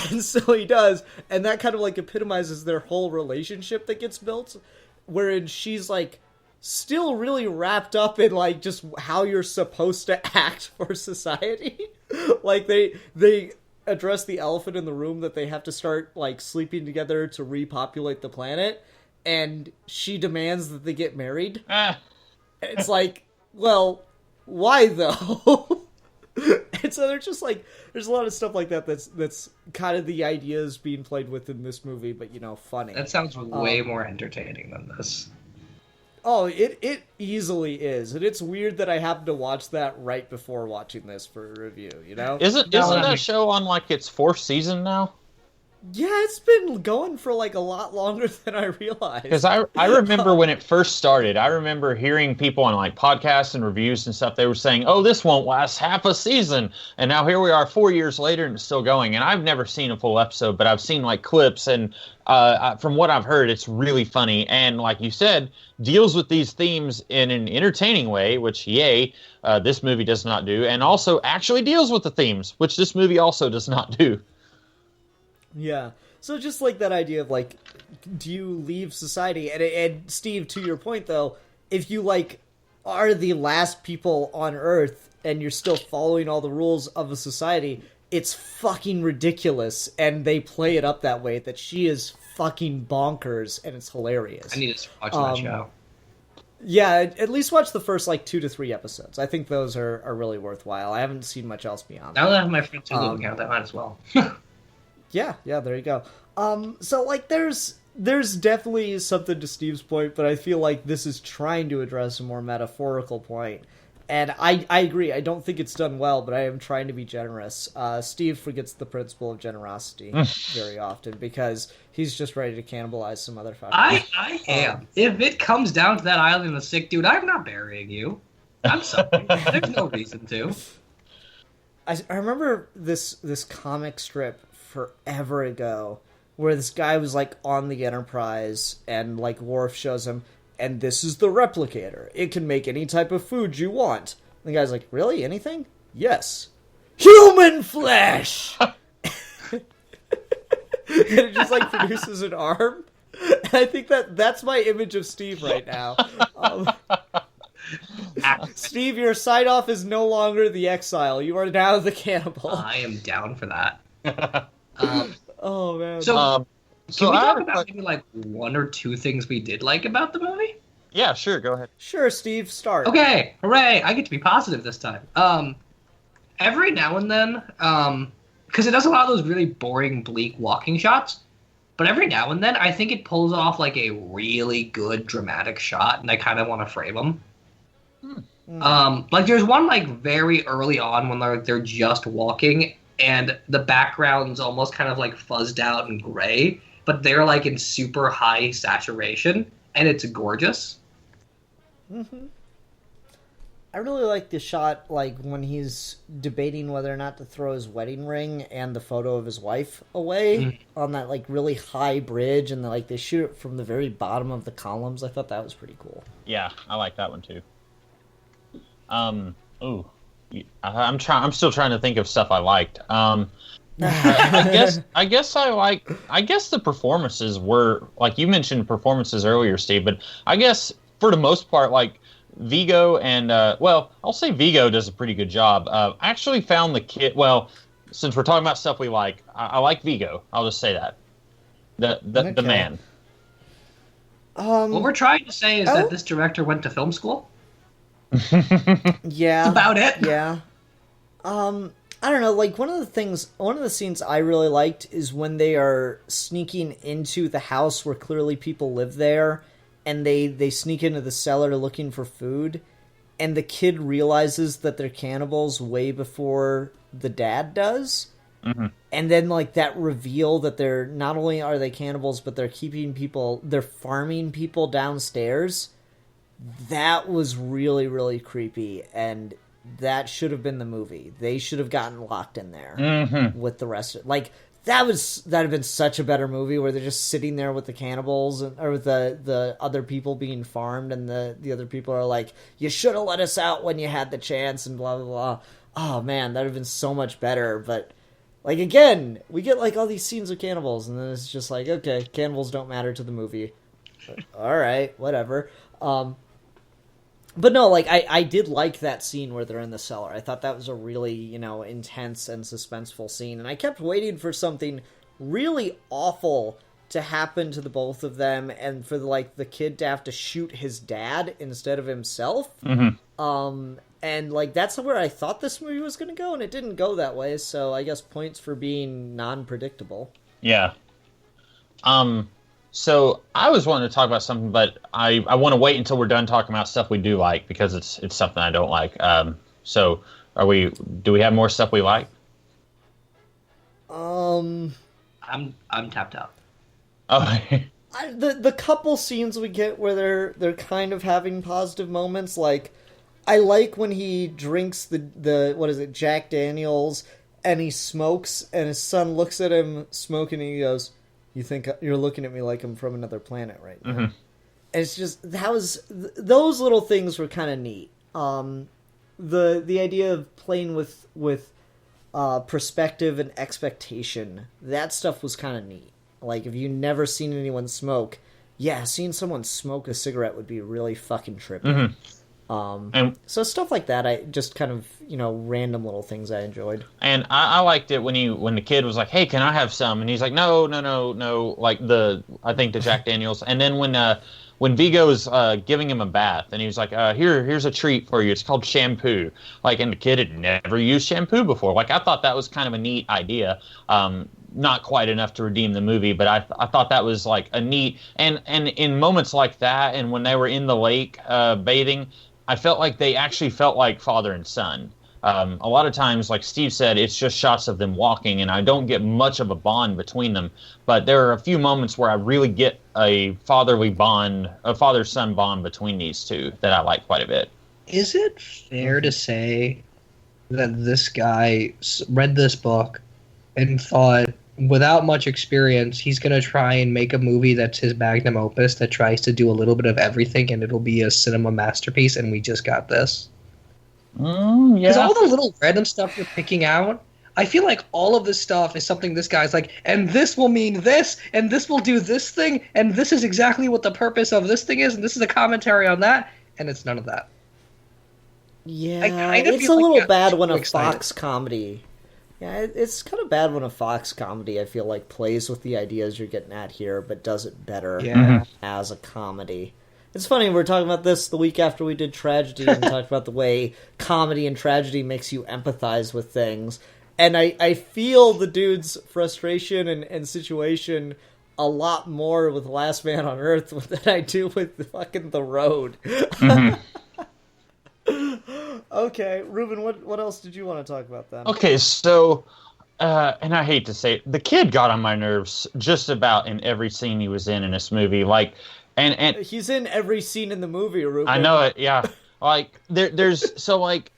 And so he does, and that kind of, like, epitomizes their whole relationship that gets built, wherein she's, like, still really wrapped up in, like, just how you're supposed to act for society. Like they address the elephant in the room that they have to start like sleeping together to repopulate the planet, and she demands that they get married. It's like, well, why though? And so they're just like, there's a lot of stuff like that that's kind of the ideas being played with in this movie, but funny. That sounds way more entertaining than this. Oh, it easily is, and it's weird that I happened to watch that right before watching this for a review. Isn't that show on like its 4th season now? Yeah, it's been going for like a lot longer than I realized. Because I remember when it first started, I remember hearing people on like podcasts and reviews and stuff, they were saying, oh, this won't last half a season. And now here we are 4 years later and it's still going. And I've never seen a full episode, but I've seen like clips. And from what I've heard, it's really funny. And like you said, deals with these themes in an entertaining way, which, yay, this movie does not do. And also actually deals with the themes, which this movie also does not do. Yeah. So just like that idea of like, do you leave society? And Steve, to your point though, if you like are the last people on Earth and you're still following all the rules of a society, it's fucking ridiculous. And they play it up that way that she is fucking bonkers and it's hilarious. I need to watch that show. Yeah, at least watch the first like 2 to 3 episodes. I think those are really worthwhile. I haven't seen much else beyond that. Now that I have my friend's Hulu account, I might as well. Yeah, there you go. So like there's definitely something to Steve's point, but I feel like this is trying to address a more metaphorical point. And I agree, I don't think it's done well, but I am trying to be generous. Steve forgets the principle of generosity very often because he's just ready to cannibalize some other fuckers. I am. If it comes down to that island and the sick dude, I'm not burying you. I'm sorry. There's no reason to. I remember this comic strip forever ago where this guy was like on the Enterprise and like Worf shows him, and this is the replicator. It can make any type of food you want. And the guy's like, really? Anything? Yes. Human flesh! And it just like produces an arm. And I think that's my image of Steve right now. Steve, your sign-off is no longer the exile. You are now the cannibal. I am down for that. Oh man! So can we talk about maybe like 1 or 2 things we did like about the movie? Yeah, sure. Go ahead. Sure, Steve. Start. Okay, hooray! I get to be positive this time. Every now and then, because it does a lot of those really boring, bleak walking shots, but every now and then, I think it pulls off like a really good dramatic shot, and I kind of want to frame them. Like there's one like very early on when they're just walking. And the background's almost kind of like fuzzed out and gray, but they're like in super high saturation, and it's gorgeous. Mm-hmm. I really like the shot, like when he's debating whether or not to throw his wedding ring and the photo of his wife away on that like really high bridge, and they shoot it from the very bottom of the columns. I thought that was pretty cool. Yeah, I like that one too. I'm still trying to think of stuff I liked. I guess the performances were, like you mentioned performances earlier, Steve, but I guess for the most part, like Vigo and I'll say Vigo does a pretty good job. I actually found the kid. Well, since we're talking about stuff we like, I like Vigo. I'll just say that the man. What we're trying to say is that this director went to film school. Yeah, that's about it. Yeah. I don't know, like one of the scenes I really liked is when they are sneaking into the house where clearly people live there, and they sneak into the cellar looking for food, and the kid realizes that they're cannibals way before the dad does. Mm-hmm. And then like that reveal that they're not only are they cannibals, but they're farming people downstairs. That was really, really creepy, and that should have been the movie. They should have gotten locked in there with the rest of it. Like, that'd have been such a better movie where they're just sitting there with the cannibals or with the other people being farmed, and the other people are like, you should have let us out when you had the chance, and blah, blah, blah. Oh, man, that'd have been so much better. But, like, again, we get, like, all these scenes of cannibals, and then it's just like, okay, cannibals don't matter to the movie. All right, whatever. But no, like I did like that scene where they're in the cellar. I thought that was a really, intense and suspenseful scene, and I kept waiting for something really awful to happen to the both of them, and for the kid to have to shoot his dad instead of himself. And that's where I thought this movie was going to go, and it didn't go that way. So I guess points for being non-predictable. Yeah. So I was wanting to talk about something, but I want to wait until we're done talking about stuff we do like, because it's something I don't like. So do we have more stuff we like? I'm tapped out. Oh. The couple scenes we get where they're kind of having positive moments, like I like when he drinks the what is it, Jack Daniels, and he smokes, and his son looks at him smoking, and he goes, "You think you're looking at me like I'm from another planet right now?" And it's just those little things were kind of neat. The idea of playing with perspective and expectation, that stuff was kind of neat. Like, if you've never seen anyone smoke, seeing someone smoke a cigarette would be really fucking trippy. So stuff like that, I just kind of, random little things I enjoyed. And I liked it when the kid was like, "Hey, can I have some?" And he's like, "No, like I think the Jack Daniels." And then when Vigo's giving him a bath, and he was like, here's a treat for you. It's called shampoo. Like, and the kid had never used shampoo before. Like, I thought that was kind of a neat idea. Not quite enough to redeem the movie, but I thought that was like a neat, and in moments like that, and when they were in the lake bathing, I felt like they actually felt like father and son. A lot of times, like Steve said, it's just shots of them walking, and I don't get much of a bond between them. But there are a few moments where I really get a fatherly bond, a father-son bond between these two that I like quite a bit. Is it fair to say that this guy read this book and thought, without much experience, he's going to try and make a movie that's his magnum opus that tries to do a little bit of everything, and it'll be a cinema masterpiece, and we just got this? Yeah. Because all the little random stuff you're picking out, I feel like all of this stuff is something this guy's like, and this will mean this, and this will do this thing, and this is exactly what the purpose of this thing is, and this is a commentary on that, and it's none of that. Yeah, it's a little bad when a Fox comedy... Yeah, it's kind of bad when a Fox comedy, I feel like, plays with the ideas you're getting at here, but does it better as a comedy. It's funny, we're talking about this the week after we did Tragedy, and talked about the way comedy and tragedy makes you empathize with things. And I feel the dude's frustration and situation a lot more with Last Man on Earth than I do with fucking The Road. Okay, Ruben, what else did you want to talk about then? Okay, so, and I hate to say it, the kid got on my nerves just about in every scene he was in this movie. Like, and he's in every scene in the movie, Ruben. I know it, yeah. Like, there's, so, like,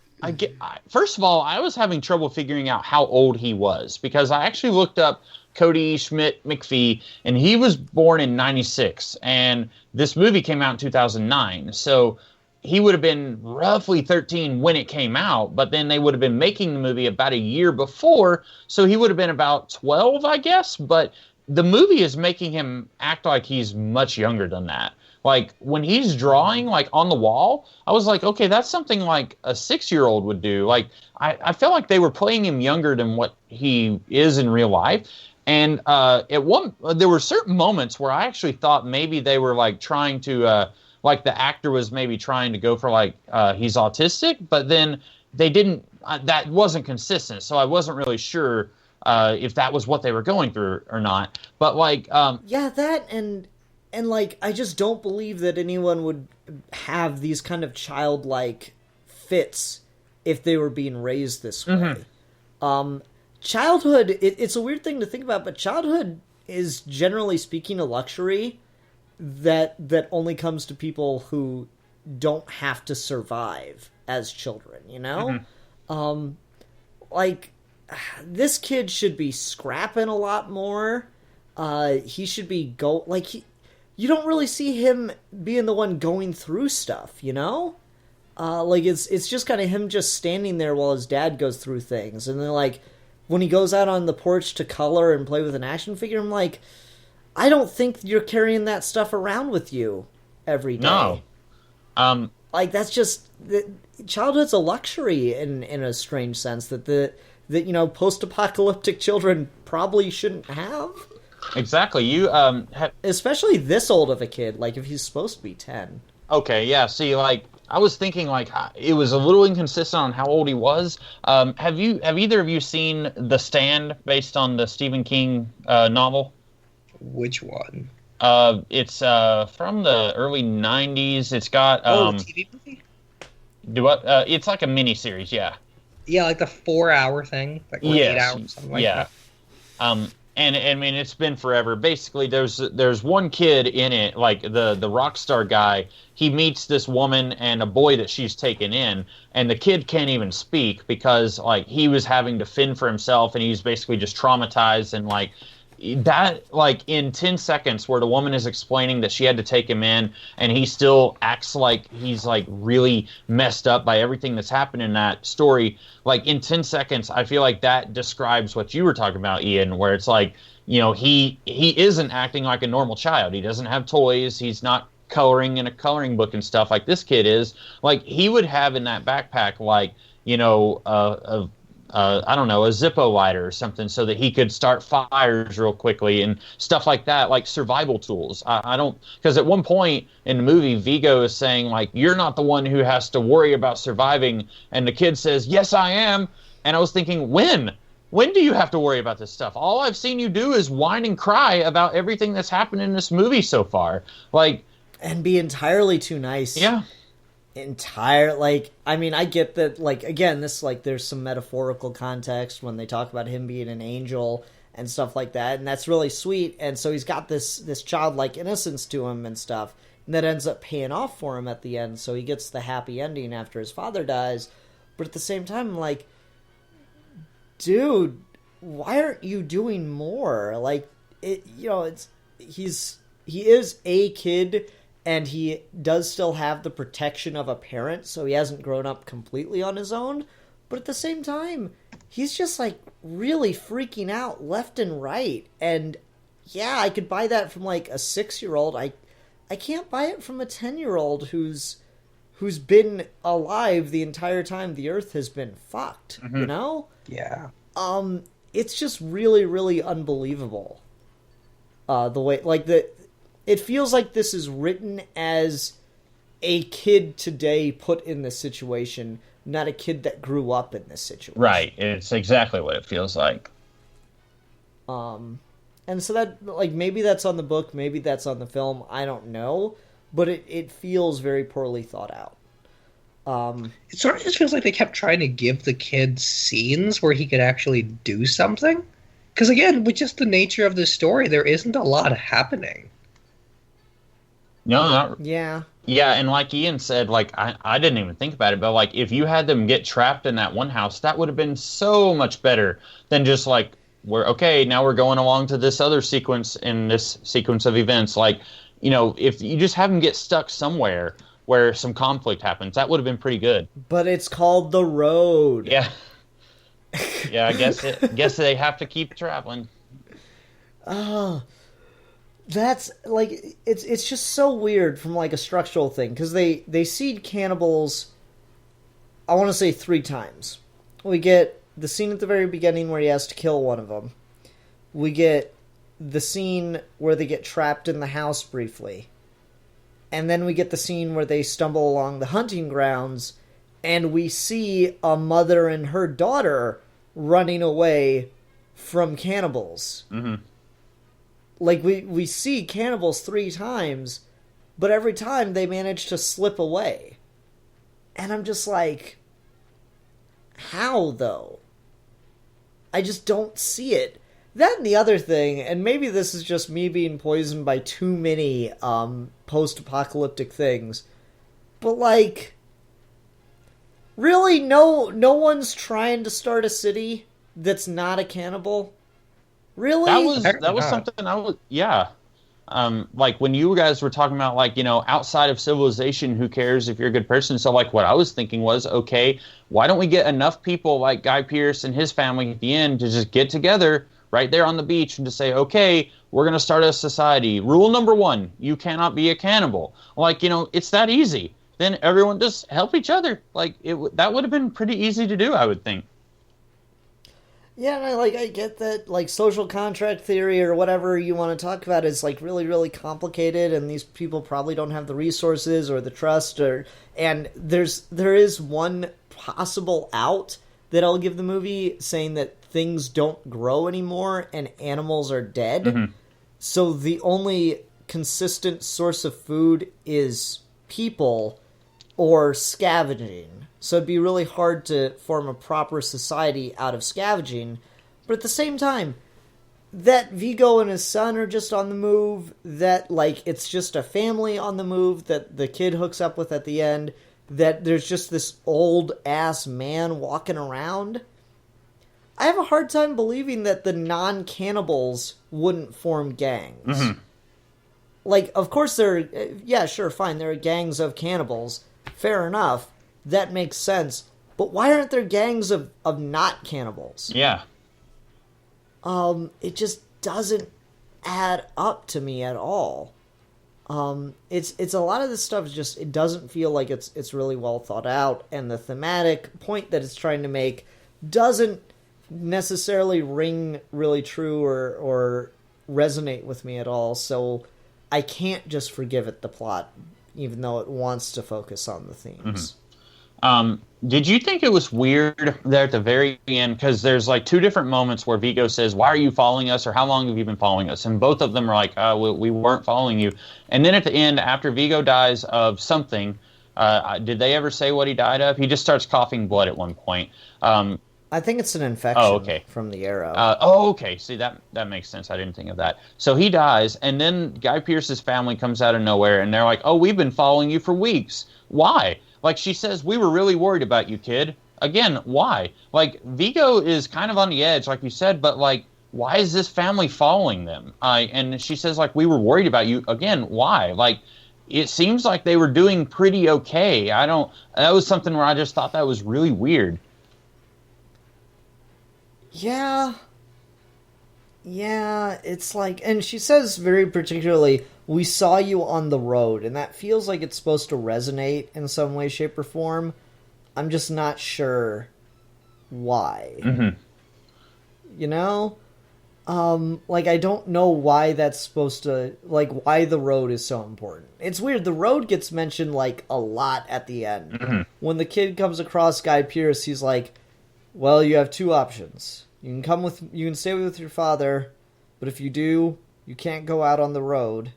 first of all, I was having trouble figuring out how old he was, because I actually looked up Cody Schmidt McPhee, and he was born in 96, and this movie came out in 2009, so he would have been roughly 13 when it came out, but then they would have been making the movie about a year before, so he would have been about 12, I guess, but the movie is making him act like he's much younger than that. Like, when he's drawing, like, on the wall, I was like, okay, that's something like a 6-year-old would do. Like, I felt like they were playing him younger than what he is in real life. And there were certain moments where I actually thought maybe they were, like, trying to, like, the actor was maybe trying to go for, like, he's autistic, but then they didn't, that wasn't consistent, so I wasn't really sure if that was what they were going through or not. But, like... yeah, that and, like, I just don't believe that anyone would have these kind of childlike fits if they were being raised this way. Childhood, it's a weird thing to think about, but childhood is, generally speaking, a luxury that only comes to people who don't have to survive as children, you know? Like, this kid should be scrapping a lot more. He should be you don't really see him being the one going through stuff, you know? Like, it's just kind of him just standing there while his dad goes through things. And then, like, when he goes out on the porch to color and play with an action figure, I'm like, I don't think you're carrying that stuff around with you every day. No. like that's just childhood's a luxury in a strange sense that post-apocalyptic children probably shouldn't have. Exactly. You especially this old of a kid. Like if he's supposed to be 10. Okay, yeah. See, like I was thinking, like it was a little inconsistent on how old he was. Have either of you seen The Stand, based on the Stephen King novel? Which one? It's from the early '90s. It's got the TV movie. It's like a mini series, yeah. Yeah, like the 4-hour thing, like 8 hours, something like that. And I mean, it's been forever. Basically, there's one kid in it, like the rock star guy. He meets this woman and a boy that she's taken in, and the kid can't even speak because like he was having to fend for himself, and he's basically just traumatized. And like that, like in 10 seconds, where the woman is explaining that she had to take him in, and he still acts like he's like really messed up by everything that's happened in that story. Like in 10 seconds, I feel like that describes what you were talking about, Ian, where it's like, he isn't acting like a normal child. He doesn't have toys. He's not coloring in a coloring book and stuff like this kid is. Like he would have in that backpack, like, I don't know, a Zippo lighter or something so that he could start fires real quickly and stuff like that, like survival tools. I don't, because at one point in the movie, Vigo is saying, like, you're not the one who has to worry about surviving. And the kid says, yes, I am. And I was thinking, when? When do you have to worry about this stuff? All I've seen you do is whine and cry about everything that's happened in this movie so far. Like, and be entirely too nice. Yeah. I mean, I get that, like, again, this, like, there's some metaphorical context when they talk about him being an angel and stuff like that, and that's really sweet, and so he's got this childlike innocence to him and stuff, and that ends up paying off for him at the end, so he gets the happy ending after his father dies, but at the same time, I'm like, dude, why aren't you doing more? Like, he is a kid, and he does still have the protection of a parent, so he hasn't grown up completely on his own. But at the same time, he's just, like, really freaking out left and right. And, yeah, I could buy that from, like, a 6-year-old. I can't buy it from a 10-year-old who's been alive the entire time the Earth has been fucked, you know? Yeah. It's just really, really unbelievable. The way, like, it feels like this is written as a kid today put in this situation, not a kid that grew up in this situation. Right. It's exactly what it feels like. And so that, like, maybe that's on the book, maybe that's on the film, I don't know, but it feels very poorly thought out. It sort of just feels like they kept trying to give the kid scenes where he could actually do something. Because, again, with just the nature of the story, there isn't a lot happening. No, not... Yeah. Yeah, and like Ian said, like, I didn't even think about it, but, like, if you had them get trapped in that one house, that would have been so much better than just, like, now we're going along to this other sequence in this sequence of events. Like, if you just have them get stuck somewhere where some conflict happens, that would have been pretty good. But it's called The Road. Yeah. Yeah, I guess they have to keep traveling. Oh... That's, like, it's just so weird from, like, a structural thing, because they seed cannibals, I want to say 3 times. We get the scene at the very beginning where he has to kill one of them. We get the scene where they get trapped in the house briefly. And then we get the scene where they stumble along the hunting grounds, and we see a mother and her daughter running away from cannibals. Mm-hmm. Like, we see cannibals 3 times, but every time they manage to slip away. And I'm just like, how, though? I just don't see it. That and the other thing, and maybe this is just me being poisoned by too many post-apocalyptic things, but, like, really, no one's trying to start a city that's not a cannibal? Really? That was something yeah. Like when you guys were talking about, like, outside of civilization, who cares if you're a good person? So, like, what I was thinking was, okay, why don't we get enough people like Guy Pearce and his family at the end to just get together right there on the beach and to say, okay, we're going to start a society. Rule number 1, you cannot be a cannibal. Like, it's that easy. then everyone just help each other. Like that would have been pretty easy to do, I would think. Yeah, and I get that, like, social contract theory or whatever you want to talk about is, like, really, really complicated, and these people probably don't have the resources or the trust, and there is one possible out that I'll give the movie, saying that things don't grow anymore and animals are dead. Mm-hmm. So the only consistent source of food is people or scavenging. So it'd be really hard to form a proper society out of scavenging. But at the same time, that Vigo and his son are just on the move, that, like, it's just a family on the move that the kid hooks up with at the end, that there's just this old-ass man walking around. I have a hard time believing that the non-cannibals wouldn't form gangs. Mm-hmm. Like, of course yeah, sure, fine, there are gangs of cannibals. Fair enough. That makes sense. But why aren't there gangs of not cannibals? Yeah. It just doesn't add up to me at all. It's a lot of this stuff just, it doesn't feel like it's really well thought out, and the thematic point that it's trying to make doesn't necessarily ring really true or resonate with me at all, so I can't just forgive it the plot, even though it wants to focus on the themes. Mm-hmm. Did you think it was weird there at the very end? Because there's like two different moments where Vigo says, "Why are you following us?" or "How long have you been following us?" And both of them are like, we weren't following you." And then at the end, after Vigo dies of something, did they ever say what he died of? He just starts coughing blood at one point. I think it's an infection from the arrow. Okay. See, that makes sense. I didn't think of that. So he dies, and then Guy Pearce's family comes out of nowhere, and they're like, "Oh, we've been following you for weeks. Why?" Like, she says, "We were really worried about you, kid." Again, why? Like, Vigo is kind of on the edge, like you said, but, like, why is this family following them? And she says, like, "We were worried about you." Again, why? Like, it seems like they were doing pretty okay. That was something where I just thought that was really weird. Yeah, it's like, and she says very particularly, "We saw you on the road," and that feels like it's supposed to resonate in some way, shape, or form. I'm just not sure why. Mm-hmm. You know? Like, I don't know why that's supposed to, like, why the road is so important. It's weird, the road gets mentioned, like, a lot at the end. Mm-hmm. When the kid comes across Guy Pearce, he's like, "Well, you have two options. You can stay with your father, but if you do, you can't go out on the road,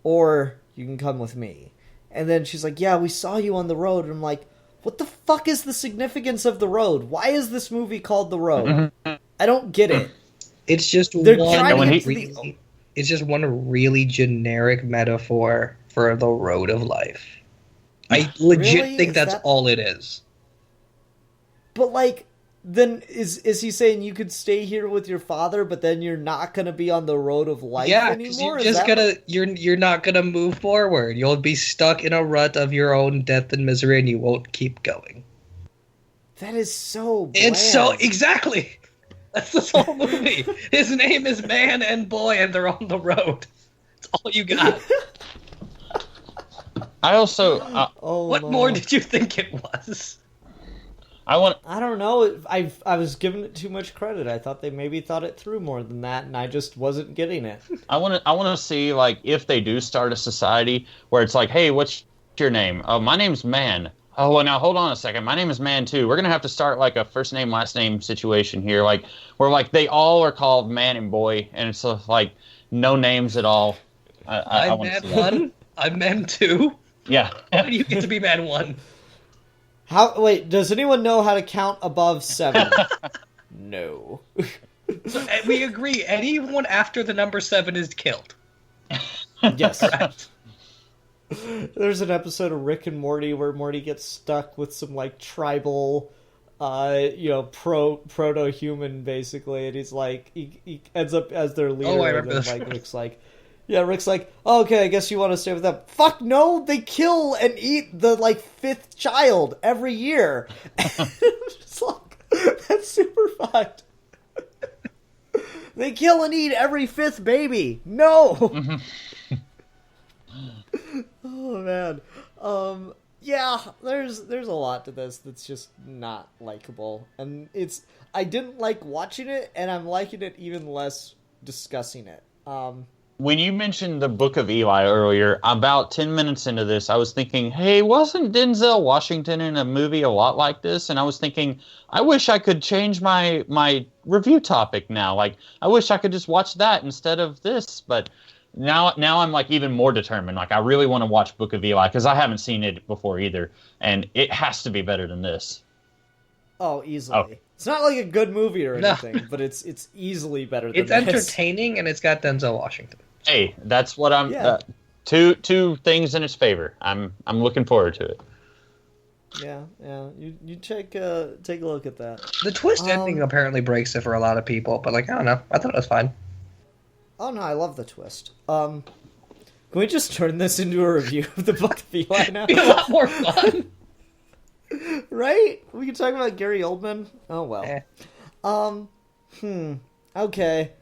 or you can come with me." And then she's like, "Yeah, we saw you on the road." And I'm like, what the fuck is the significance of the road? Why is this movie called The Road? I don't get it. It's just it's just one really generic metaphor for the road of life. I legit Really? think Is that's that- all it is. But, like, then is he saying you could stay here with your father, but then you're not going to be on the road of life Yeah, because anymore? you're not gonna move forward. You'll be stuck in a rut of your own death and misery, and you won't keep going. That is so bland. It's so exactly. That's this whole movie. His name is Man and Boy, and they're on the road. That's all you got. I also What more did you think it was? I don't know. I was giving it too much credit. I thought they maybe thought it through more than that, and I just wasn't getting it. I want to see, like, if they do start a society where it's like, "Hey, what's your name?" "Oh, my name's Man." "Oh, well, now hold on a second. My name is Man too." We're gonna have to start like a first name last name situation here, like where like they all are called Man and Boy, and it's like no names at all. I'm Man 1. I'm Man 2. Yeah. How do you get to be Man 1? Wait, does anyone know how to count above 7? No. So we agree. Anyone after the number 7 is killed. Yes. Right. There's an episode of Rick and Morty where Morty gets stuck with some, like, tribal, proto-human, basically, and he's like, he ends up as their leader. Oh, I and remember then, this. Rick's like, "Oh, okay, I guess you want to stay with them." Fuck no, they kill and eat the, like, 5th child every year. It's like, that's super fucked. They kill and eat every 5th baby. No. Oh man. Yeah, there's a lot to this that's just not likable, and I didn't like watching it, and I'm liking it even less discussing it. When you mentioned the Book of Eli earlier, about 10 minutes into this, I was thinking, hey, wasn't Denzel Washington in a movie a lot like this? And I was thinking, I wish I could change my review topic now. Like, I wish I could just watch that instead of this. But now I'm like even more determined. Like, I really want to watch Book of Eli because I haven't seen it before either. And it has to be better than this. Oh, easily. Oh. It's not like a good movie or anything, but it's easily better than this. It's entertaining, and it's got Denzel Washington. Hey, that's what I'm. Yeah. Two things in its favor. I'm looking forward to it. Yeah. You take a look at that. The twist ending apparently breaks it for a lot of people, but like I don't know. I thought it was fine. Oh no, I love the twist. Can we just turn this into a review of the Book of Eli now? It'd be a lot more fun. Right? We can talk about Gary Oldman. Oh well. Okay.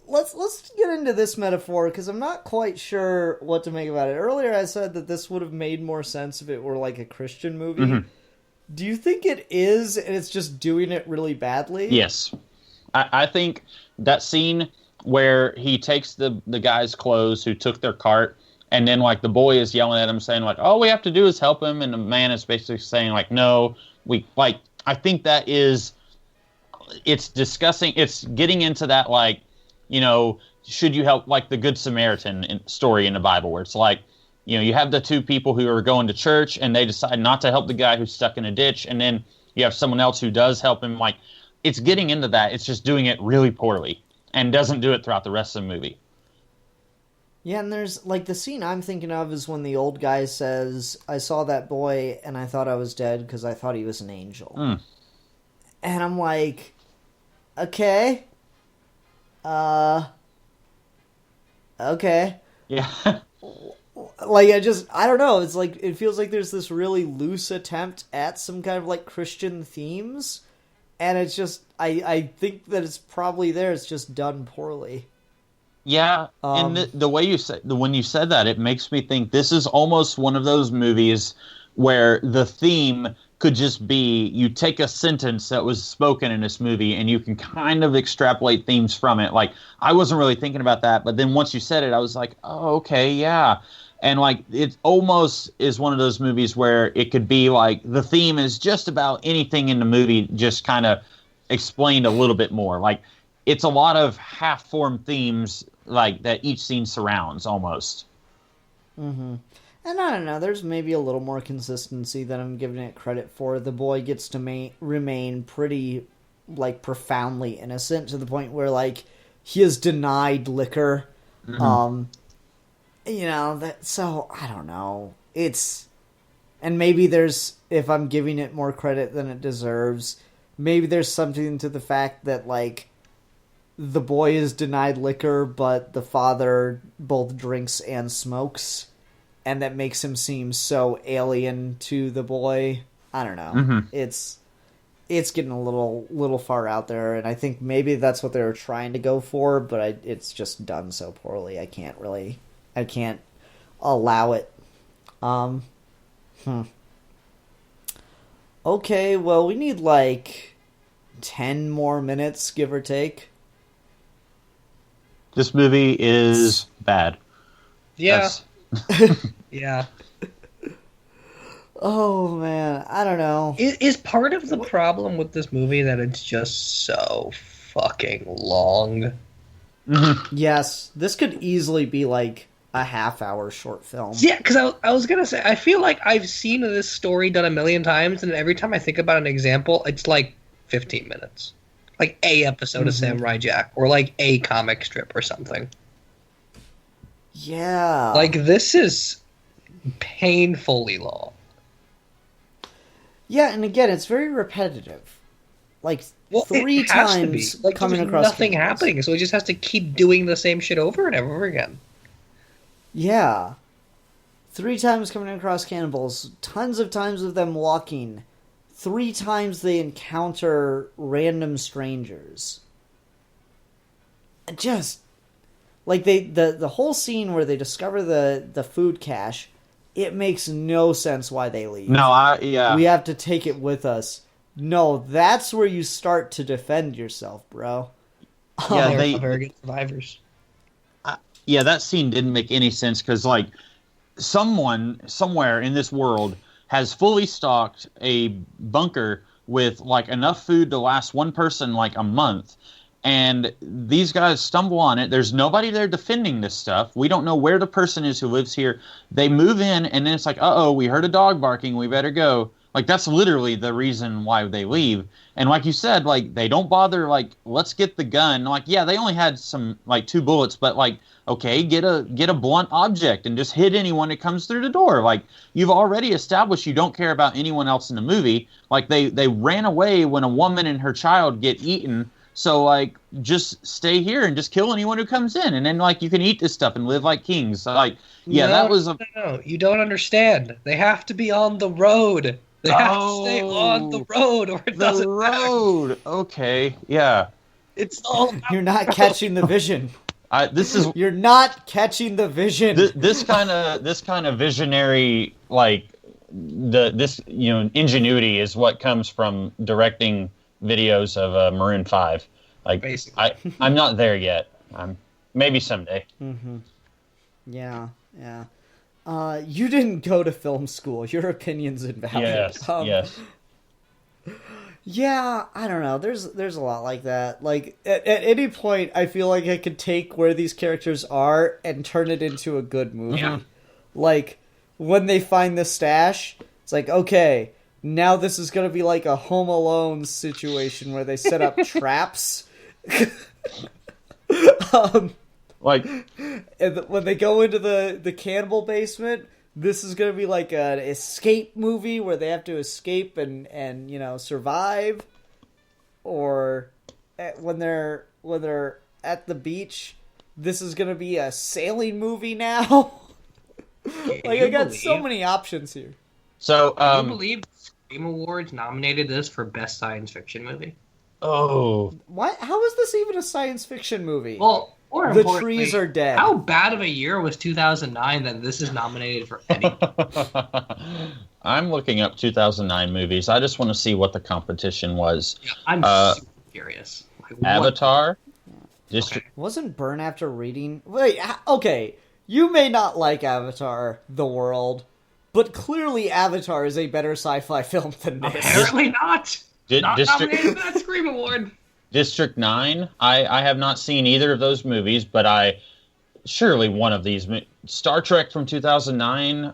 Let's get into this metaphor because I'm not quite sure what to make about it. Earlier I said that this would have made more sense if it were like a Christian movie. Mm-hmm. Do you think it is and it's just doing it really badly? Yes. I think that scene where he takes the guy's clothes who took their cart, and then like the boy is yelling at him saying like, all we have to do is help him, and the man is basically saying like, no, I think that is, it's discussing, it's getting into that like, you know, should you help, like the Good Samaritan story in the Bible, where it's like, you know, you have the two people who are going to church and they decide not to help the guy who's stuck in a ditch, and then you have someone else who does help him. Like, it's getting into that. It's just doing it really poorly and doesn't do it throughout the rest of the movie. Yeah, and there's, like, the scene I'm thinking of is when the old guy says, I saw that boy and I thought I was dead because I thought he was an angel. Mm. And I'm like, okay. Okay. Yeah. Like, I don't know. It's like, it feels like there's this really loose attempt at some kind of, like, Christian themes. And it's just, I think that it's probably there. It's just done poorly. Yeah. And the way you said, when you said that, it makes me think this is almost one of those movies where the theme could just be, you take a sentence that was spoken in this movie and you can kind of extrapolate themes from it. Like, I wasn't really thinking about that, but then once you said it, I was like, oh, okay, yeah. And like, it almost is one of those movies where it could be like, the theme is just about anything in the movie, just kind of explained a little bit more. Like, it's a lot of half-formed themes, like, that each scene surrounds, almost. Mm-hmm. And I don't know, there's maybe a little more consistency than I'm giving it credit for. The boy gets to remain pretty, like, profoundly innocent to the point where, like, he is denied liquor. Mm-hmm. You know, so, I don't know. And maybe there's, if I'm giving it more credit than it deserves, maybe there's something to the fact that, like, the boy is denied liquor, but the father both drinks and smokes. And that makes him seem so alien to the boy. I don't know. Mm-hmm. It's getting a little far out there, and I think maybe that's what they were trying to go for, but it's just done so poorly. I can't allow it. Okay, well, we need like 10 more minutes, give or take. This movie is bad. Yeah. Yeah. Oh man, I don't know. Is part of the problem with this movie that it's just so fucking long? Mm-hmm. Yes, this could easily be like a half-hour short film. Yeah, because I was gonna say, I feel like I've seen this story done a million times, and every time I think about an example, it's like 15 minutes. Like a episode of Samurai Jack, or like a comic strip or something. Yeah. Like, this is painfully long. Yeah, and again, it's very repetitive. Like, 3 times like, coming there's across nothing happening, so it just has to keep doing the same shit over and over again. Yeah. 3 times coming across cannibals, tons of times of them walking. 3 times they encounter random strangers. Just... Like, the whole scene where they discover the food cache, it makes no sense why they leave. No, we have to take it with us. No, that's where you start to defend yourself, bro. Yeah, they're very good survivors. Yeah, that scene didn't make any sense because, like, someone somewhere in this world has fully stocked a bunker with, like, enough food to last one person, like, a month. And these guys stumble on it. There's nobody there defending this stuff. We don't know where the person is who lives here. They move in, and then it's like, uh-oh, we heard a dog barking. We better go. Like, that's literally the reason why they leave. And like you said, like, they don't bother, like, let's get the gun. Like, yeah, they only had some, like, 2 bullets, but, like, okay, get a blunt object and just hit anyone that comes through the door. Like, you've already established you don't care about anyone else in the movie. Like, they ran away when a woman and her child get eaten. So, like, just stay here and just kill anyone who comes in. And then, like, you can eat this stuff and live like kings. So, like, yeah, that was a... No, you don't understand. They have to be on the road. They have to stay on the road, or it doesn't matter. Okay, yeah. It's all You're not catching the vision. You're not catching the vision. This kind of visionary, like, ingenuity is what comes from directing videos of Maroon 5. Like, basically. I'm not there yet. Maybe someday. Mm-hmm. Yeah. You didn't go to film school. Your opinion's invalid. Yes. Yeah, I don't know. There's a lot like that. Like, at any point, I feel like I could take where these characters are and turn it into a good movie. Yeah. Like, when they find the stash, it's like, okay, now this is going to be like a Home Alone situation where they set up traps. Like, and when they go into the cannibal basement, this is going to be like an escape movie where they have to escape and survive. Or when they're at the beach, this is going to be a sailing movie now. Like, I got so many options here. So, can you believe Scream Awards nominated this for Best Science Fiction Movie? Oh. What? How is this even a science fiction movie? Well, the trees are dead. How bad of a year was 2009 that this is nominated for anything? I'm looking up 2009 movies. I just want to see what the competition was. Yeah, I'm super curious. Like, Avatar. Okay. Wasn't Burn After Reading... Wait, okay. You may not like Avatar, The World, but clearly Avatar is a better sci-fi film than this. Apparently not. Not nominated for that Scream Award. District 9, I have not seen either of those movies, but surely one of these. Star Trek from 2009,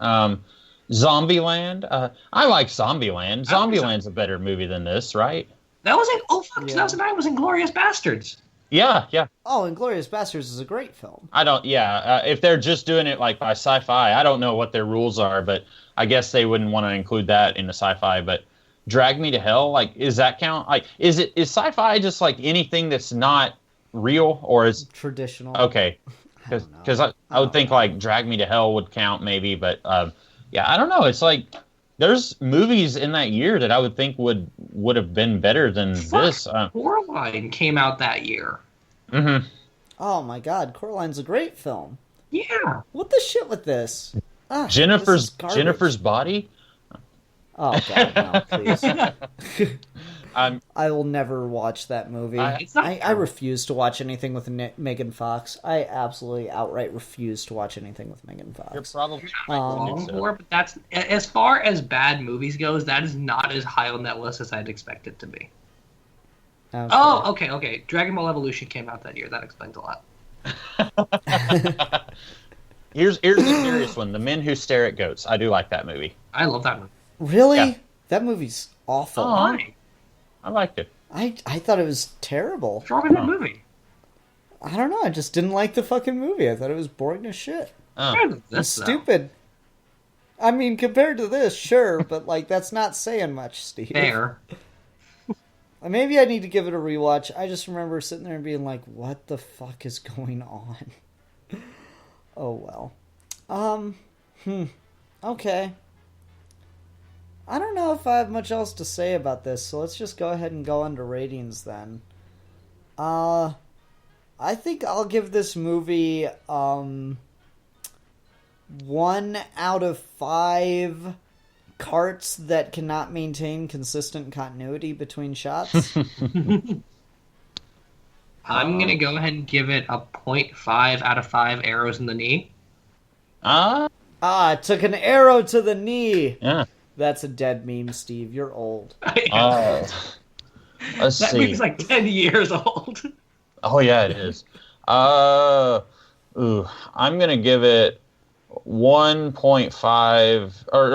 Zombieland. I like Zombieland. Zombieland's a better movie than this, right? That was 2009 was Inglourious Basterds. Yeah. Oh, Inglourious Basterds is a great film. If they're just doing it like by sci-fi, I don't know what their rules are, but I guess they wouldn't want to include that in the sci-fi, but Drag Me to Hell, like, is that count? Like, is sci-fi just like anything that's not real, or is traditional? Okay, because I would think like Drag Me to Hell would count maybe, but yeah, I don't know. It's like there's movies in that year that I would think would have been better than this. Coraline came out that year. Mm-hmm. Oh my God, Coraline's a great film. Yeah. What the shit with this? Jennifer's Body. Oh God, no! Please. I will never watch that movie. I refuse to watch anything with Megan Fox. I absolutely outright refuse to watch anything with Megan Fox. You're probably wrong for, but that's as far as bad movies goes. That is not as high on that list as I'd expect it to be. Okay. Oh, okay. Dragon Ball Evolution came out that year. That explains a lot. Here's a serious one: The Men Who Stare at Goats. I do like that movie. I love that movie. Really? Yeah. That movie's awful. Oh, I liked it. I thought it was terrible. What's wrong with that movie? I don't know. I just didn't like the fucking movie. I thought it was boring as shit. Oh. It's stupid. I mean, compared to this, sure, but like that's not saying much, Steve. Fair. Maybe I need to give it a rewatch. I just remember sitting there and being like, "What the fuck is going on?" Oh well. Okay. I don't know if I have much else to say about this, so let's just go ahead and go under ratings then. I think I'll give this movie, 1 out of 5 carts that cannot maintain consistent continuity between shots. I'm going to go ahead and give it a 0.5 out of 5 arrows in the knee. It took an arrow to the knee. Yeah. That's a dead meme, Steve. You're old. Let's that see. meme's like 10 years old. Oh yeah, it is. I'm gonna give it 1.5 or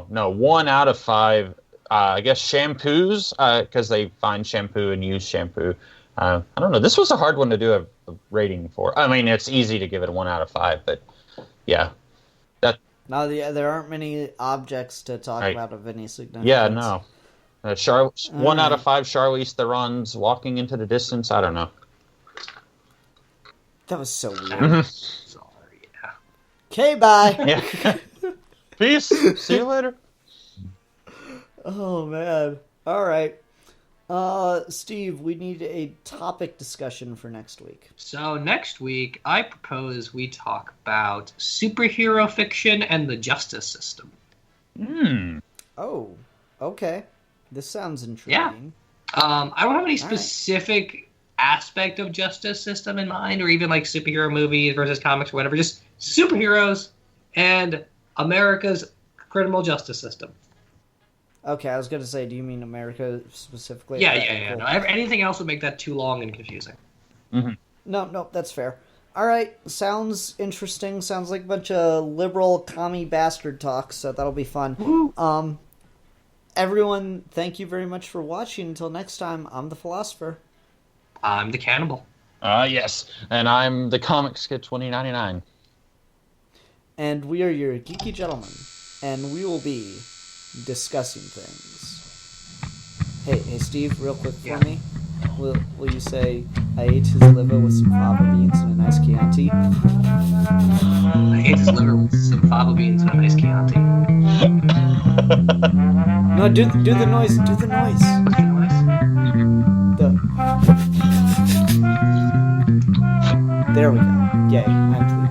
no, 1 out of 5. I guess shampoos, because they find shampoo and use shampoo. I don't know. This was a hard one to do a rating for. I mean, it's easy to give it a 1 out of 5, but yeah. Now, there aren't many objects to talk about of any significance. Yeah, no. 1 out of 5 Charlize Theron's walking into the distance. I don't know. That was so weird. Sorry, yeah. Okay, bye. Yeah. Peace. See you later. Oh, man. All right. Steve, we need a topic discussion for next week. So next week, I propose we talk about superhero fiction and the justice system. Oh, okay. This sounds intriguing. I don't have any specific aspect of justice system in mind, or even like superhero movies versus comics or whatever. Just superheroes and America's criminal justice system. Okay, I was going to say, do you mean America specifically? Yeah. Cool. No, anything else would make that too long and confusing. Mm-hmm. No, that's fair. All right, sounds interesting. Sounds like a bunch of liberal commie bastard talk, so that'll be fun. Woo-hoo. Everyone, thank you very much for watching. Until next time, I'm the Philosopher. I'm the Cannibal. Yes, and I'm the Comics Kid 2099. And we are your geeky gentlemen, and we will be discussing things. Hey, Steve, real quick for me. Will you say, I ate his liver with some fava beans and a nice Chianti? I ate his liver with some fava beans and a nice Chianti. No, do the noise. Do the noise. What's the noise? There we go. Yay, I'm pleased.